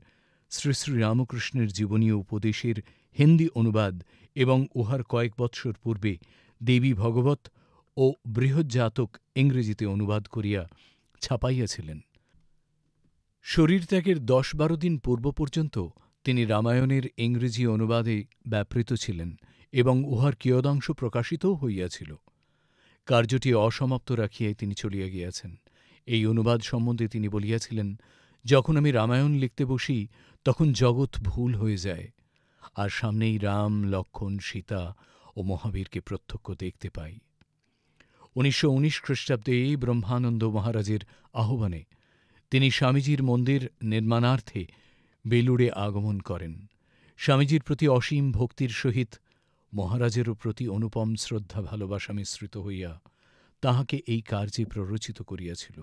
Speaker 1: শ্রী শ্রী রামকৃষ্ণের জীবনী উপদেশের হিন্দি অনুবাদ এবং উহার কয়েক বৎসর পূর্বে দেবী ভগবত ও বৃহজ্জাতক ইংরেজিতে অনুবাদ করিয়া ছাপাইয়াছিলেন। শরীরত্যাগের ১০-১২ দিন পূর্ব পর্যন্ত তিনি রামায়ণের ইংরেজি অনুবাদে ব্যাপৃত ছিলেন এবং উহার কিয়দাংশ প্রকাশিতও হইয়াছিল। কার্যটি অসমাপ্ত রাখিয়াই তিনি চলিয়া গিয়াছেন। এই অনুবাদ সম্বন্ধে তিনি বলিয়াছিলেন, যখন আমি রামায়ণ লিখতে বসি তখন জগৎ ভুল হয়ে যায়, আর সামনেই রাম, লক্ষ্মণ, সীতা ও মহাবীরকে প্রত্যক্ষ দেখতে পাই। ১৯১৯ খ্রিস্টাব্দে ব্রহ্মানন্দ মহারাজের আহ্বানে তিনি স্বামীজীর মন্দির নির্মাণার্থে বেলুড়ে আগমন করেন। স্বামীজীর প্রতি অসীম ভক্তির সহিত মহারাজেরও প্রতি অনুপম শ্রদ্ধা ভালোবাসা মিশ্রিত হইয়া তাহাকে এই কার্যে প্ররোচিত করিয়াছিল।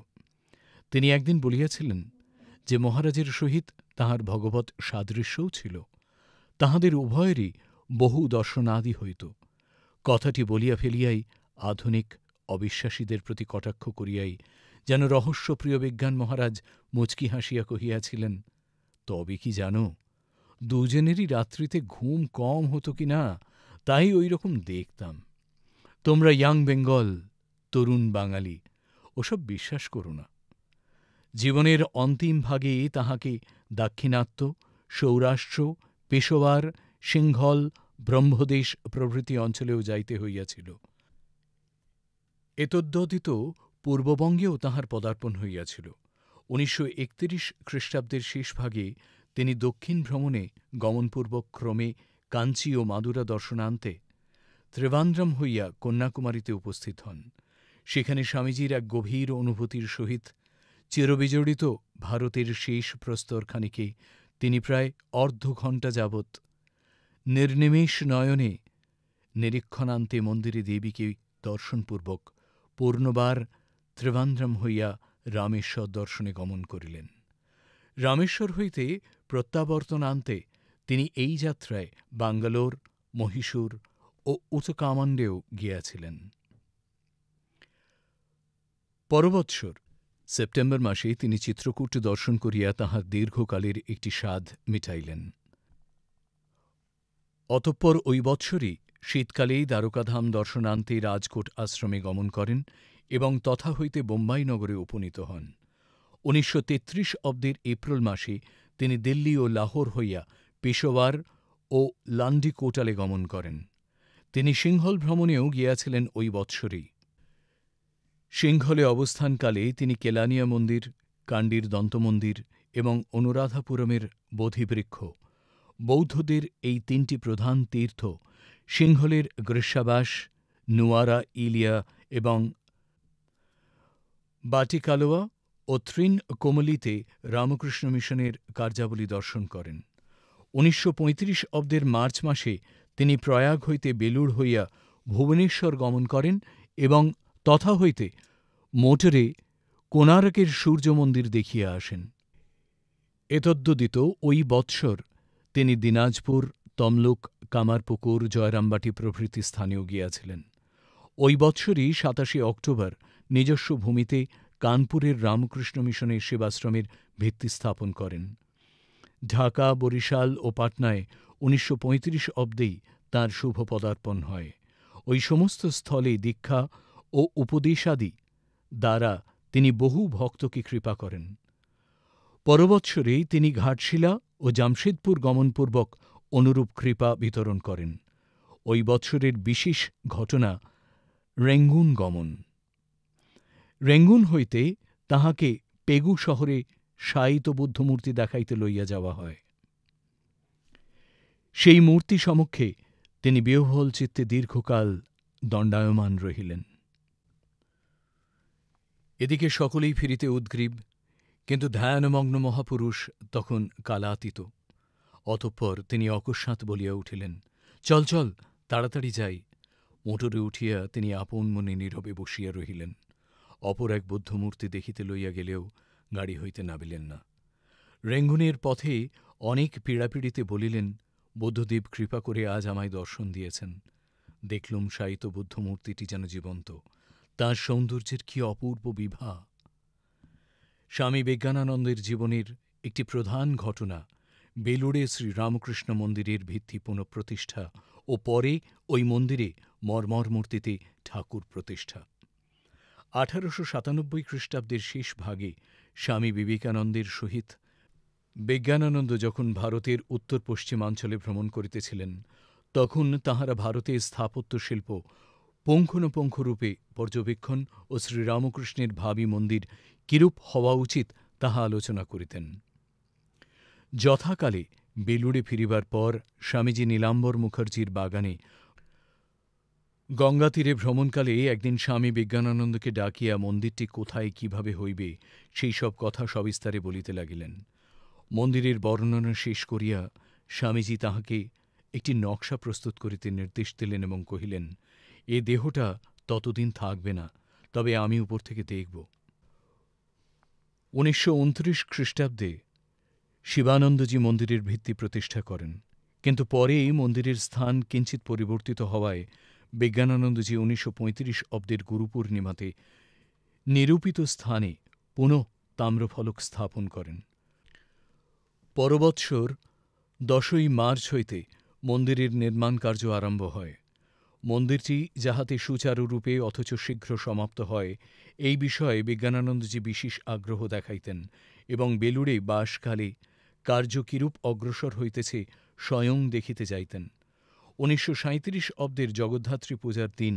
Speaker 1: তিনি একদিন বলিয়াছিলেন যে মহারাজের সহিত তাঁহার ভগবৎ সাদৃশ্যও ছিল। তাহাদের উভয়েরই বহু দর্শনাদি হইত। কথাটি বলিয়া ফেলিয়াই আধুনিক অবিশ্বাসীদের প্রতি কটাক্ষ করিয়াই যেন রহস্যপ্রিয় বিজ্ঞান মহারাজ মুচকি হাসিয়া কহিয়াছিলেন, তবে কি জানো, দুজনেরই রাত্রিতে ঘুম কম হতো কি না তাই ওই রকম দেখতাম। তোমরা ইয়াং বেঙ্গল, তরুণ বাঙালি, ওসব বিশ্বাস করো না। জীবনের অন্তিম ভাগে তাহাকে দাক্ষিণাত্য, সৌরাষ্ট্র, পেশোয়ার, সিংহল, ব্রহ্মদেশ প্রভৃতি অঞ্চলেও যাইতে হইয়াছিল। এতদ্ব্যতীত পূর্ববঙ্গেও তাঁহার পদার্পণ হইয়াছিল। ১৯৩১ খ্রিস্টাব্দের শেষভাগে তিনি দক্ষিণ ভ্রমণে গমনপূর্বক ক্রমে কাঞ্চী ও মাদুরা দর্শনান্তে ত্রিবান্দ্রম হইয়া কন্যাকুমারীতে উপস্থিত হন। সেখানে স্বামীজীর এক গভীর অনুভূতির সহিত চিরবিজড়িত ভারতের শেষ প্রস্তরখানিকে তিনি প্রায় অর্ধঘণ্টা যাবৎ নির্নিমেষ নয়নে নিরীক্ষণান্তে মন্দিরে দেবীকে দর্শনপূর্বক পূর্ণবার ত্রিবান্দ্রম হইয়া রামেশ্বর দর্শনে গমন করিলেন। রামেশ্বর হইতে প্রত্যাবর্তনান্তে তিনি এই যাত্রায় বাঙ্গালোর, মহীশূর ও উতকামান্ডেও গিয়াছিলেন। পরবৎসর সেপ্টেম্বর মাসে তিনি চিত্রকূট দর্শন করিয়া তাঁহার দীর্ঘকালের একটি সাধ মিটাইলেন। অতঃপর ওই বৎসরই শীতকালেই দ্বারকাধাম দর্শনান্তে রাজকোট আশ্রমে গমন করেন এবং তথা হইতে বোম্বাই নগরে উপনীত হন। ১৯৩৩ অব্দের এপ্রিল মাসে তিনি দিল্লি ও লাহোর হইয়া পেশোয়ার ও লান্ডি কোটালে গমন করেন। তিনি সিংহল ভ্রমণেও গিয়াছিলেন ওই বৎসরেই। সিংহলে অবস্থানকালে তিনি কেলানিয়া মন্দির, কান্ডির দন্তমন্দির এবং অনুরাধাপুরমের বোধিবৃক্ষ, বৌদ্ধদের এই ৩টি প্রধান তীর্থ, সিংহলের গ্রীষ্মাবাস, নুয়ারা, ইলিয়া এবং বাটিকালোয়া ও তৃণকোমলীতে রামকৃষ্ণ মিশনের কার্যাবলী দর্শন করেন। ১৯৩৫ অব্দের মার্চ মাসে তিনি প্রয়াগ হইতে বেলুড় হইয়া ভুবনেশ্বর গমন করেন এবং তথা হইতে মোটরে কোণারকের সূর্য মন্দির দেখিয়া আসেন। এতদ্যোদিত ওই বৎসর তিনি দিনাজপুর, তমলুক, কামারপুকুর, জয়রামবাটি প্রভৃতি স্থানেও গিয়াছিলেন। ওই বৎসরই ২৭ অক্টোবর নিজস্ব ভূমিতে কানপুরের রামকৃষ্ণ মিশনের সেবাশ্রমের ভিত্তি স্থাপন করেন। ঢাকা, বরিশাল ও পাটনায় ১৯৩৫ অব্দেই তাঁর শুভ পদার্পণ হয়। ওই সমস্ত স্থলে দীক্ষা ও উপদেশাদি দ্বারা তিনি বহু ভক্তকে কৃপা করেন। পরবৎসরেই তিনি ঘাটশিলা ও জামশেদপুর গমনপূর্বক অনুরূপ কৃপা বিতরণ করেন। ওই বৎসরের বিশেষ ঘটনা রেঙ্গুন গমন। রেঙ্গুন হইতে তাহাকে পেগু শহরে শায়িত বুদ্ধমূর্তি দেখাইতে লইয়া যাওয়া হয়। সেই মূর্তি সমক্ষে তিনি বিহ্বল চিত্তে দীর্ঘকাল দণ্ডায়মান রহিলেন। এদিকে সকলেই ফিরিতে উদ্গ্রীব, কিন্তু ধ্যানমগ্ন মহাপুরুষ তখন কালাতীত। অতঃপর তিনি অকস্মাৎ বলিয়া উঠিলেন, চল চল, তাড়াতাড়ি যাই। মোটরে উঠিয়া তিনি আপন মনে নীরবে বসিয়া রহিলেন। অপর এক বুদ্ধমূর্তি দেখিতে লইয়া গেলেও গাড়ি হইতে নামিলেন না। রেঙ্গুনের পথে অনেক পীড়াপিড়িতে বলিলেন, বুদ্ধদেব কৃপা করে আজ আমায় দর্শন দিয়েছেন। দেখলুম শায়িত বুদ্ধমূর্তিটি যেন জীবন্ত, তাঁর সৌন্দর্যের কি অপূর্ব বিভা। স্বামী বিজ্ঞানানন্দের জীবনের একটি প্রধান ঘটনা বেলুড়ে শ্রীরামকৃষ্ণ মন্দিরের ভিত্তি পুনঃপ্রতিষ্ঠা ও পরে ওই মন্দিরে মর্মর মূর্তিতে ঠাকুর প্রতিষ্ঠা। ১৮৯৭ খ্রিস্টাব্দের শেষ ভাগে স্বামী বিবেকানন্দের সহিত বিজ্ঞানানন্দ যখন ভারতের উত্তর পশ্চিমাঞ্চলে ভ্রমণ করিতেছিলেন, তখন তাঁহারা ভারতের স্থাপত্যশিল্প পুঙ্খানুপুঙ্খরূপে পর্যবেক্ষণ ও শ্রীরামকৃষ্ণের ভাবী মন্দির কিরূপ হওয়া উচিত তাহা আলোচনা করিতেন। যথাকালে বেলুড়ে ফিরিবার পর স্বামীজী নীলাম্বর মুখার্জির বাগানে গঙ্গাতীরে ভ্রমণকালে একদিন স্বামী বিজ্ঞানানন্দকে ডাকিয়া মন্দিরটি কোথায় কিভাবে হইবে সেই সব কথা সবিস্তারে বলিতে লাগিলেন। মন্দিরের বর্ণনা শেষ করিয়া স্বামীজী তাহাকে একটি নকশা প্রস্তুত করিতে নির্দেশ দিলেন এবং কহিলেন, এ দেহটা ততদিন থাকবে না, তবে আমি উপর থেকে দেখব। ১৯২৯ খ্রিস্টাব্দে শিবানন্দজি মন্দিরের ভিত্তি প্রতিষ্ঠা করেন, কিন্তু পরে এই মন্দিরের স্থান কিঞ্চিত পরিবর্তিত হওয়ায় বিজ্ঞানানন্দজি ১৯৩৫ অব্দের গুরু পূর্ণিমাতে নিরূপিত স্থানে পুনঃ তাম্রফলক স্থাপন করেন। পরবৎসর ১০ই মার্চ হইতে মন্দিরের নির্মাণ কার্য আরম্ভ হয়। মন্দিরটি যাহাতে সুচারুরূপে অথচ শীঘ্র সমাপ্ত হয়, এই বিষয়ে বিজ্ঞানানন্দজি বিশেষ আগ্রহ দেখাইতেন এবং বেলুড়ে বাসকালে কার্য কিরূপ অগ্রসর হইতেছে স্বয়ং দেখিতে যাইতেন। ১৯৩৭ অব্দের জগদ্ধাত্রী পূজার দিন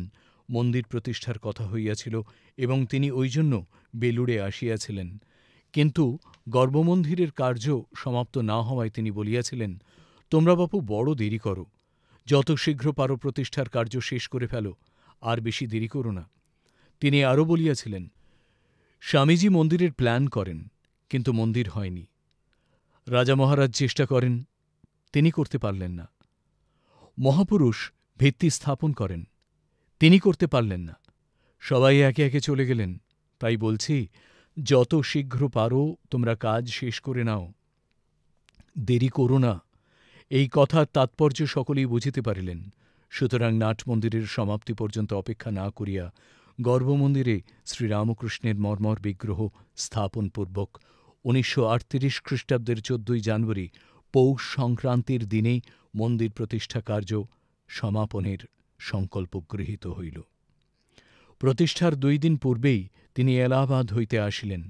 Speaker 1: মন্দির প্রতিষ্ঠার কথা হইয়াছিল এবং তিনি ওই জন্য বেলুড়ে আসিয়াছিলেন, কিন্তু গর্ভমন্দিরের কার্য সমাপ্ত না হওয়ায় তিনি বলিয়াছিলেন, তোমরা বাপু বড় দেরি করো, যত শীঘ্র পারো প্রতিষ্ঠার কার্য শেষ করে ফেলো, আর বেশি দেরি করো না। তিনি আরও বলিয়াছিলেন, স্বামীজী মন্দিরের প্ল্যান করেন, কিন্তু মন্দির হয়নি। রাজা মহারাজ চেষ্টা করেন, তিনি করতে পারলেন না। মহাপুরুষ ভিত্তি স্থাপন করেন, তিনি করতে পারলেন না। সবাই একে একে চলে গেলেন। তাই বলছি, যত শীঘ্র পারো তোমরা কাজ শেষ করে নাও, দেরি করো না। এই কথার তাৎপর্য সকলেই বুঝিতে পারিলেন। সুতরাং নাটমন্দিরের সমাপ্তি পর্যন্ত অপেক্ষা না করিয়া গর্ভমন্দিরে শ্রীরামকৃষ্ণের মর্মর বিগ্রহ স্থাপনপূর্বক ১৯৩৮ খ্রিস্টাব্দের ১৪ই জানুয়ারি পৌষ সংক্রান্তির দিনে মন্দির প্রতিষ্ঠা কার্য সমাপনের সংকল্প গৃহীত হইল। প্রতিষ্ঠার ২ দিন পূর্বেই তিনি এলাহাবাদ হইতে আসিলেন।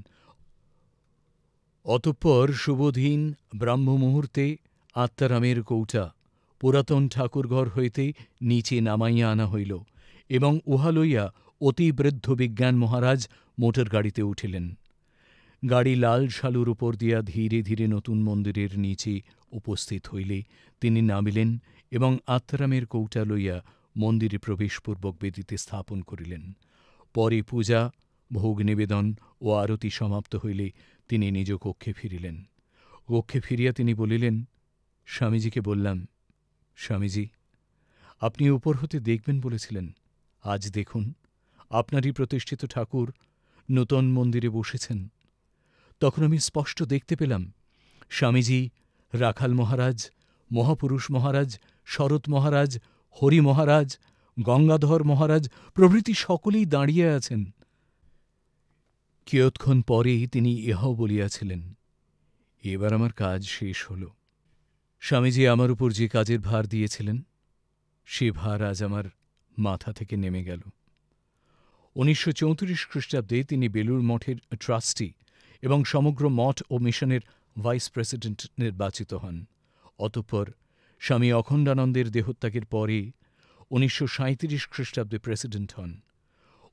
Speaker 1: অতঃপর শুভদিন ব্রাহ্মমুহূর্তে আত্মারামের কৌটা পুরাতন ঠাকুরঘর হইতে নিচে নামাইয়া আনা হইল এবং উহা লইয়া অতি বৃদ্ধ বিজ্ঞান মহারাজ মোটর গাড়িতে উঠিলেন। গাড়ি লাল শালুর উপর দিয়া ধীরে ধীরে নতুন মন্দিরের নিচে উপস্থিত হইলে তিনি নামিলেন এবং আত্মারামের কৌটা লইয়া মন্দিরে প্রবেশপূর্বক বেদিতে স্থাপন করিলেন। পরে পূজা ভোগ নিবেদন ও আরতি সমাপ্ত হইলে তিনি নিজ কক্ষে ফিরিলেন। কক্ষে ফিরিয়া তিনি বলিলেন, স্বামীজীকে বললাম, স্বামীজী, আপনি উপর হতে দেখবেন বলেছিলেন, আজ দেখুন আপনারই প্রতিষ্ঠিত ঠাকুর নূতন মন্দিরে বসেছেন। তখন আমি স্পষ্ট দেখতে পেলাম স্বামীজী, রাখাল মহারাজ, মহাপুরুষ মহারাজ, শরৎ মহারাজ, হরি মহারাজ, গঙ্গাধর মহারাজ প্রভৃতি সকলেই দাঁড়িয়ে আছেন। কিয়ৎক্ষণ পরেই তিনি ইহাও বলিয়াছিলেন, এবার আমার কাজ শেষ হল। স্বামীজী আমার উপর যে কাজের ভার দিয়েছিলেন, সে ভার আজ আমার মাথা থেকে নেমে গেল। ১৯৩৪ খ্রিস্টাব্দে তিনি বেলুড় মঠের ট্রাস্টি এবং সমগ্র মঠ ও মিশনের ভাইস প্রেসিডেন্ট নির্বাচিত হন। অতঃপর স্বামী অখণ্ডানন্দের দেহত্যাগের পরে ১৯৩৭ খ্রিস্টাব্দে প্রেসিডেন্ট হন।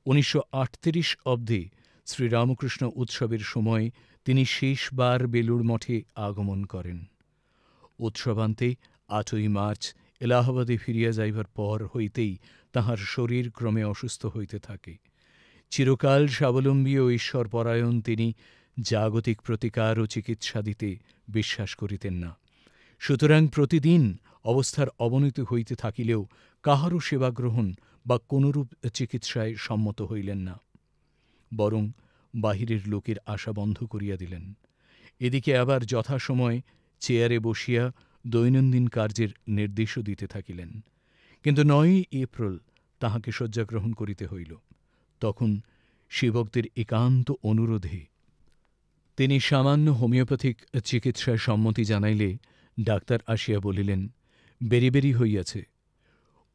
Speaker 1: ১৯৩৮ অব্দে শ্রীরামকৃষ্ণ উৎসবের সময় তিনি শেষবার বেলুড় মঠে আগমন করেন। উৎসবান্তে ৮ই মার্চ এলাহাবাদে ফিরিয়া যাইবার পর হইতেই তাঁহার শরীর ক্রমে অসুস্থ হইতে থাকে। চিরকাল স্বাবলম্বী ও ঈশ্বরপরায়ণ তিনি জাগতিক প্রতিকার ও চিকিৎসা দিতে বিশ্বাস করিতেন না। সুতরাং প্রতিদিন অবস্থার অবনতি হইতে থাকিলেও কাহারও সেবা গ্রহণ বা কোনরূপ চিকিৎসায় সম্মত হইলেন না, বরং বাহিরের লোকের আশা বন্ধ করিয়া দিলেন। এদিকে আবার যথাসময় চেয়ারে বসিয়া দৈনন্দিন কার্যের নির্দেশও দিতে থাকিলেন। কিন্তু ৯ই এপ্রিল তাহাকে শয্যাগ্রহণ করিতে হইল। তখন সেবকদের একান্ত অনুরোধে তিনি সামান্য হোমিওপ্যাথিক চিকিৎসায় সম্মতি জানাইলে ডাক্তার আসিয়া বলিলেন, বেরি হইয়াছে।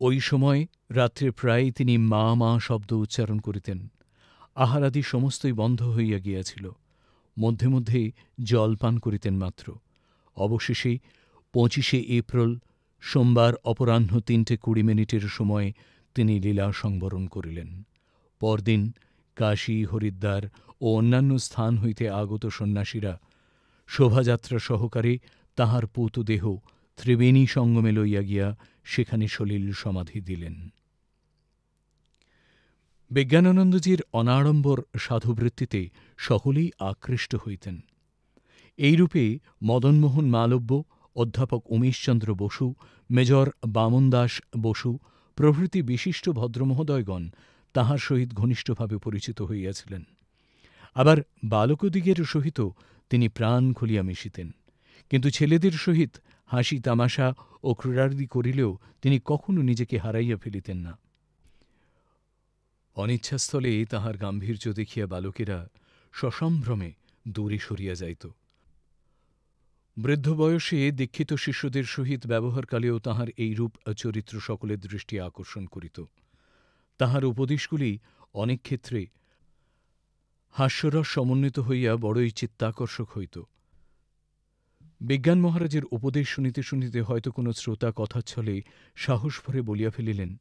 Speaker 1: ওই সময় রাত্রে প্রায় তিনি মা মা শব্দ উচ্চারণ করিতেন। আহারাদি সমস্তই বন্ধ হইয়া গিয়াছিল। মধ্যে মধ্যে জল পান করিতেন মাত্র। অবশেষে ২৫শে এপ্রিল সোমবার অপরাহ্ন ৩:২০ সময় তিনি লীলা সংবরণ করিলেন। পরদিন কাশী, হরিদ্বার ও অন্যান্য স্থান হইতে আগত সন্ন্যাসীরা শোভাযাত্রা সহকারে তাঁহার পূতদেহ ত্রিবেণী সঙ্গমে লইয়া গিয়া সেখানে সলিল সমাধি দিলেন। বিজ্ঞানানন্দজির অনাড়ম্বর সাধুবৃত্তিতে সকলেই আকৃষ্ট হইতেন। এইরূপে মদনমোহন মালব্য, অধ্যাপক উমেশচন্দ্র বসু, মেজর বামন দাস বসু প্রভৃতি বিশিষ্ট ভদ্রমহোদয়গণ তাঁহার সহিত ঘনিষ্ঠভাবে পরিচিত হইয়াছিলেন। আবার বালকদিগের সহিত তিনি প্রাণ খুলিয়া মিশিতেন, কিন্তু ছেলেদের সহিত হাসি তামাশা ও ক্রীড়াদি করিলেও তিনি কখনো নিজেকে হারাইয়া ফেলিতেন না। অনিচ্ছাস্থলে তাঁহার গাম্ভীর্য দেখিয়া বালকেরা সসম্ভ্রমে দূরে সরিয়া যাইত। বৃদ্ধ বয়সে দীক্ষিত শিষ্যদের সহিত ব্যবহারকালেও তাঁহার এইরূপ চরিত্র সকলের দৃষ্টি আকর্ষণ করিত। তাঁহার উপদেশগুলি অনেক ক্ষেত্রে হাস্যরস সমন্বিত হইয়া বড়ই চিত্তাকর্ষক হইত। বিজ্ঞান মহারাজের উপদেশ শুনিতে শুনিতে হয়তো কোনো শ্রোতা কথাচ্ছলে সাহস ভরে বলিয়া ফেলিলেন,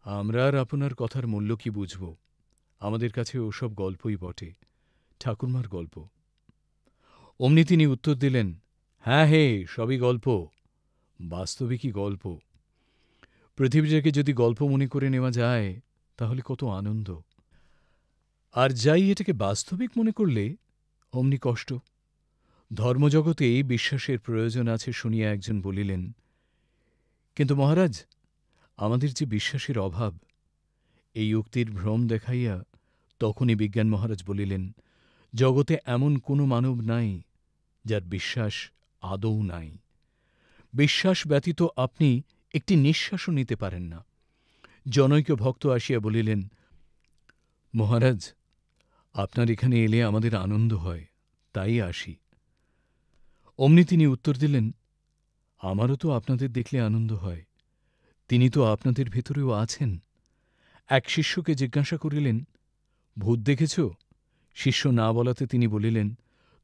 Speaker 1: আমরা আর আপনার কথার মূল্য কি বুঝব? আমাদের কাছে ওসব গল্পই বটে, ঠাকুরমার গল্প। অমনি তিনি উত্তর দিলেন, হ্যাঁ হে, সবই গল্প, বাস্তবিকই গল্প। পৃথিবীটাকে যদি গল্প মনে করে নেওয়া যায় তাহলে কত আনন্দ, আর যাই এটাকে বাস্তবিক মনে করলে অমনি কষ্ট। ধর্মজগতে বিশ্বাসের প্রয়োজন আছে শুনিয়া একজন বলিলেন, কিন্তু মহারাজ, আমাদের যে বিশ্বাসের অভাব। এই উক্তির ভ্রম দেখাইয়া তখনই বিজ্ঞান মহারাজ বলিলেন, জগতে এমন কোনো মানব নাই যার বিশ্বাস আদৌ নাই। বিশ্বাস ব্যতীত আপনি একটি নিঃশ্বাসও নিতে পারেন না। জনৈক ভক্ত আসিয়া বলিলেন, মহারাজ, আপনার এখানে এলে আমাদের আনন্দ হয়, তাই আসি। অমনি তিনি উত্তর দিলেন, আমারও তো আপনাদের দেখলে আনন্দ হয়। তিনি তো আপনাদের ভেতরেও আছেন। এক শিষ্যকে জিজ্ঞাসা করিলেন, ভূত দেখেছ? শিষ্য না বলাতে তিনি বলিলেন,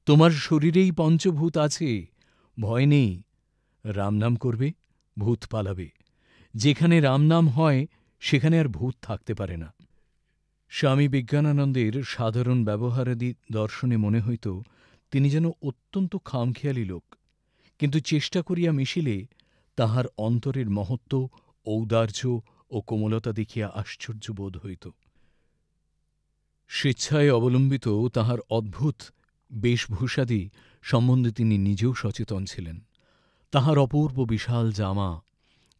Speaker 1: তোমার শরীরেই পঞ্চভূত আছে, ভয় নেই। রামনাম করবে, ভূত পালাবে। যেখানে রামনাম হয় সেখানে আর ভূত থাকতে পারে না। স্বামী বিজ্ঞানানন্দের সাধারণ ব্যবহারাদি দর্শনে মনে হইত তিনি যেন অত্যন্ত খামখেয়ালী লোক, কিন্তু চেষ্টা করিয়া মিশিলে তাহার অন্তরের মহত্ব, ঔদার্য ও কোমলতা দেখিয়া আশ্চর্য বোধ হইত। স্বেচ্ছায় অবলম্বিত তাঁহার অদ্ভুত বেশভূষাদি সম্বন্ধে তিনি নিজেও সচেতন ছিলেন। তাঁহার অপূর্ব বিশাল জামা,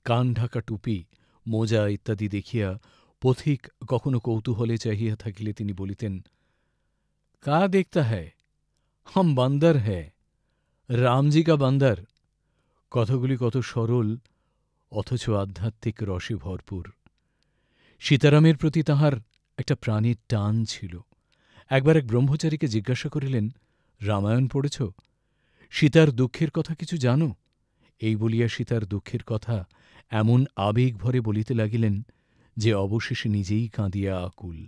Speaker 1: কান ঢাকা টুপি, মোজা ইত্যাদি দেখিয়া পথিক কখনো কৌতূহলে চাহিয়া থাকিলে তিনি বলিতেন, কা দেখতা হ্যায়, হাম বান্দর হ্যায়, রামজি কা বান্দর। কথাগুলি কত সরল, অথচ আধ্যাত্মিক রসে ভরপুর। সীতারামের প্রতি তাঁহার একটা প্রাণীর টান ছিল। একবার এক ব্রহ্মচারীকে জিজ্ঞাসা করিলেন, রামায়ণ পড়েছ? সীতার দুঃখের কথা কিছু জানো? এই বলিয়া সীতার দুঃখের কথা এমন আবেগ ভরে বলিতে লাগিলেন যে অবশেষে নিজেই কাঁদিয়া আকুল।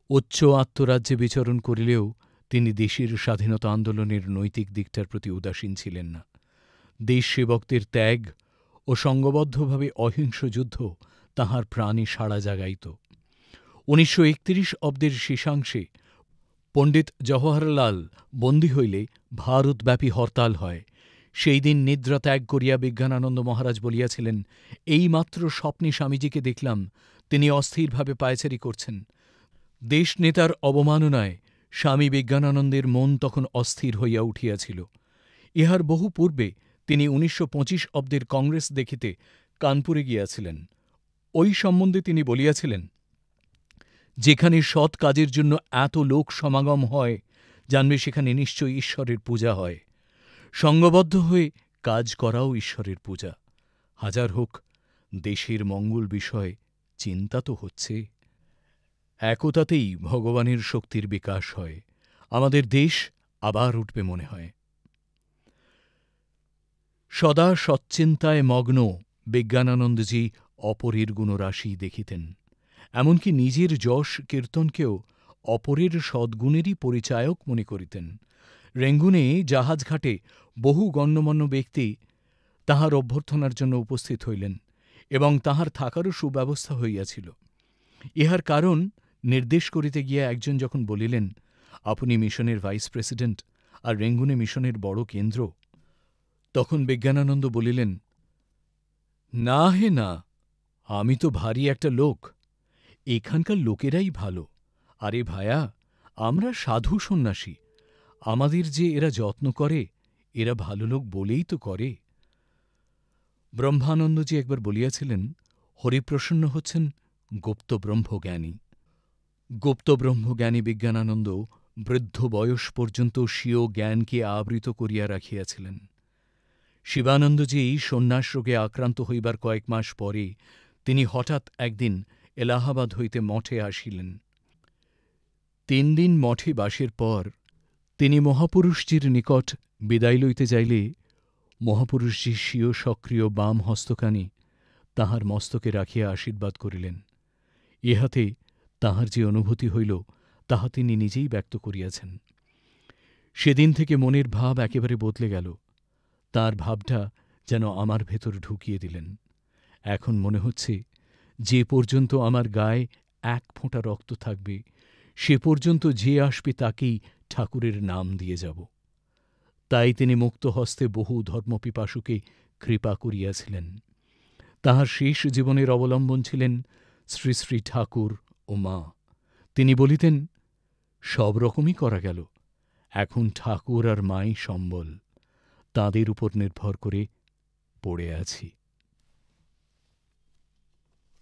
Speaker 1: উচ্চ আত্মরাজ্যে বিচরণ করিলেও তিনি দেশের স্বাধীনতা আন্দোলনের নৈতিক দিকটার প্রতি উদাসীন ছিলেন না। দেশ সেবকদের ত্যাগ ও সঙ্গবদ্ধভাবে অহিংস যুদ্ধ তাঁহার প্রাণে সাড়া জাগাইত। ১৯৩১ অব্দের শেষাংশে পণ্ডিত জওহরলাল বন্দী হইলে ভারতব্যাপী হরতাল হয়। সেই দিন নিদ্রা ত্যাগ করিয়া বিজ্ঞানানন্দ মহারাজ বলিয়াছিলেন, এইমাত্র স্বপ্নে স্বামীজীকে দেখলাম, তিনি অস্থিরভাবে পায়চারি করছেন। দেশনেতার অবমাননায় স্বামী বিজ্ঞানানন্দের মন তখন অস্থির হইয়া উঠিয়াছিল। ইহার বহু পূর্বে তিনি ১৯২৫ অব্দের কংগ্রেস দেখিতে কানপুরে গিয়াছিলেন। ঐ সম্বন্ধে তিনি বলিয়াছিলেন, যেখানে সৎ কাজের জন্য এত লোক সমাগম হয়, জানবে সেখানে নিশ্চয়ই ঈশ্বরের পূজা হয়। সঙ্গবদ্ধ হয়ে কাজ করাও ঈশ্বরের পূজা। হাজার হোক, দেশের মঙ্গল বিষয় চিন্তা তো হচ্ছে। একতাতেই ভগবানের শক্তির বিকাশ হয়। আমাদের দেশ আবার উঠবে মনে হয়। সদা সচ্চিন্তায় মগ্ন বিজ্ঞানানন্দজি অপরের গুণরাশি দেখিতেন। এমনকি নিজের যশ কীর্তনকেও অপরের সদ্গুণেরই পরিচায়ক মনে করিতেন। রেঙ্গুনে জাহাজঘাটে বহু গণ্যমান্য ব্যক্তি তাঁহার অভ্যর্থনার জন্য উপস্থিত হইলেন এবং তাঁহার থাকারও সুব্যবস্থা হইয়াছিল। ইহার কারণ নির্দেশ করিতে গিয়া একজন যখন বলিলেন, আপনি মিশনের ভাইস প্রেসিডেন্ট আর রেঙ্গুনে মিশনের বড় কেন্দ্র, তখন বিজ্ঞানানন্দ বলিলেন, না হে না, আমি তো ভারী একটা লোক, এখানকার লোকেরাই ভালো। আরে ভায়া, আমরা সাধু সন্ন্যাসী, আমাদের যে এরা যত্ন করে, এরা ভালো লোক বলেই তো করে। ব্রহ্মানন্দজি একবার বলিয়াছিলেন, হরিপ্রসন্ন হচ্ছেন গুপ্ত ব্রহ্মজ্ঞানী। গুপ্ত ব্রহ্মজ্ঞানী বিজ্ঞানানন্দ বৃদ্ধ বয়স পর্যন্ত স্বীয় জ্ঞানকে আবৃত করিয়া রাখিয়াছিলেন। শিবানন্দজি সন্ন্যাসরোগে আক্রান্ত হইবার কয়েক মাস পরে তিনি হঠাৎ একদিন এলাহাবাদ হইতে মঠে আসিলেন। ৩ দিন মঠে বাসের পর তিনি মহাপুরুষজির নিকট বিদায় লইতে যাইলে মহাপুরুষজি স্বীয় সক্রিয় বাম হস্তখানি তাঁহার মস্তকে রাখিয়া আশীর্বাদ করিলেন। ইহাতে তাঁহার যে অনুভূতি হইল, তাহা তিনি নিজেই ব্যক্ত করিয়াছেন। সেদিন থেকে মনের ভাব একেবারে বদলে গেল। তাঁর ভাবটা যেন আমার ভেতর ঢুকিয়ে দিলেন। এখন মনে হচ্ছে, যে পর্যন্ত আমার গায়ে এক ফোঁটা রক্ত থাকবে, সে পর্যন্ত যে আসবে তাকেই ঠাকুরের নাম দিয়ে যাব। তাই তিনি মুক্ত হস্তে বহু ধর্মপিপাসুকে কৃপা করিয়াছিলেন। তাঁহার শেষ জীবনের অবলম্বন ছিলেন শ্রী শ্রী ঠাকুর ও মা। তিনি বলিতেন, সব রকমই করা গেল, এখন ঠাকুর আর মাই সম্বল, তাঁদের উপর নির্ভর করে পড়ে আছি।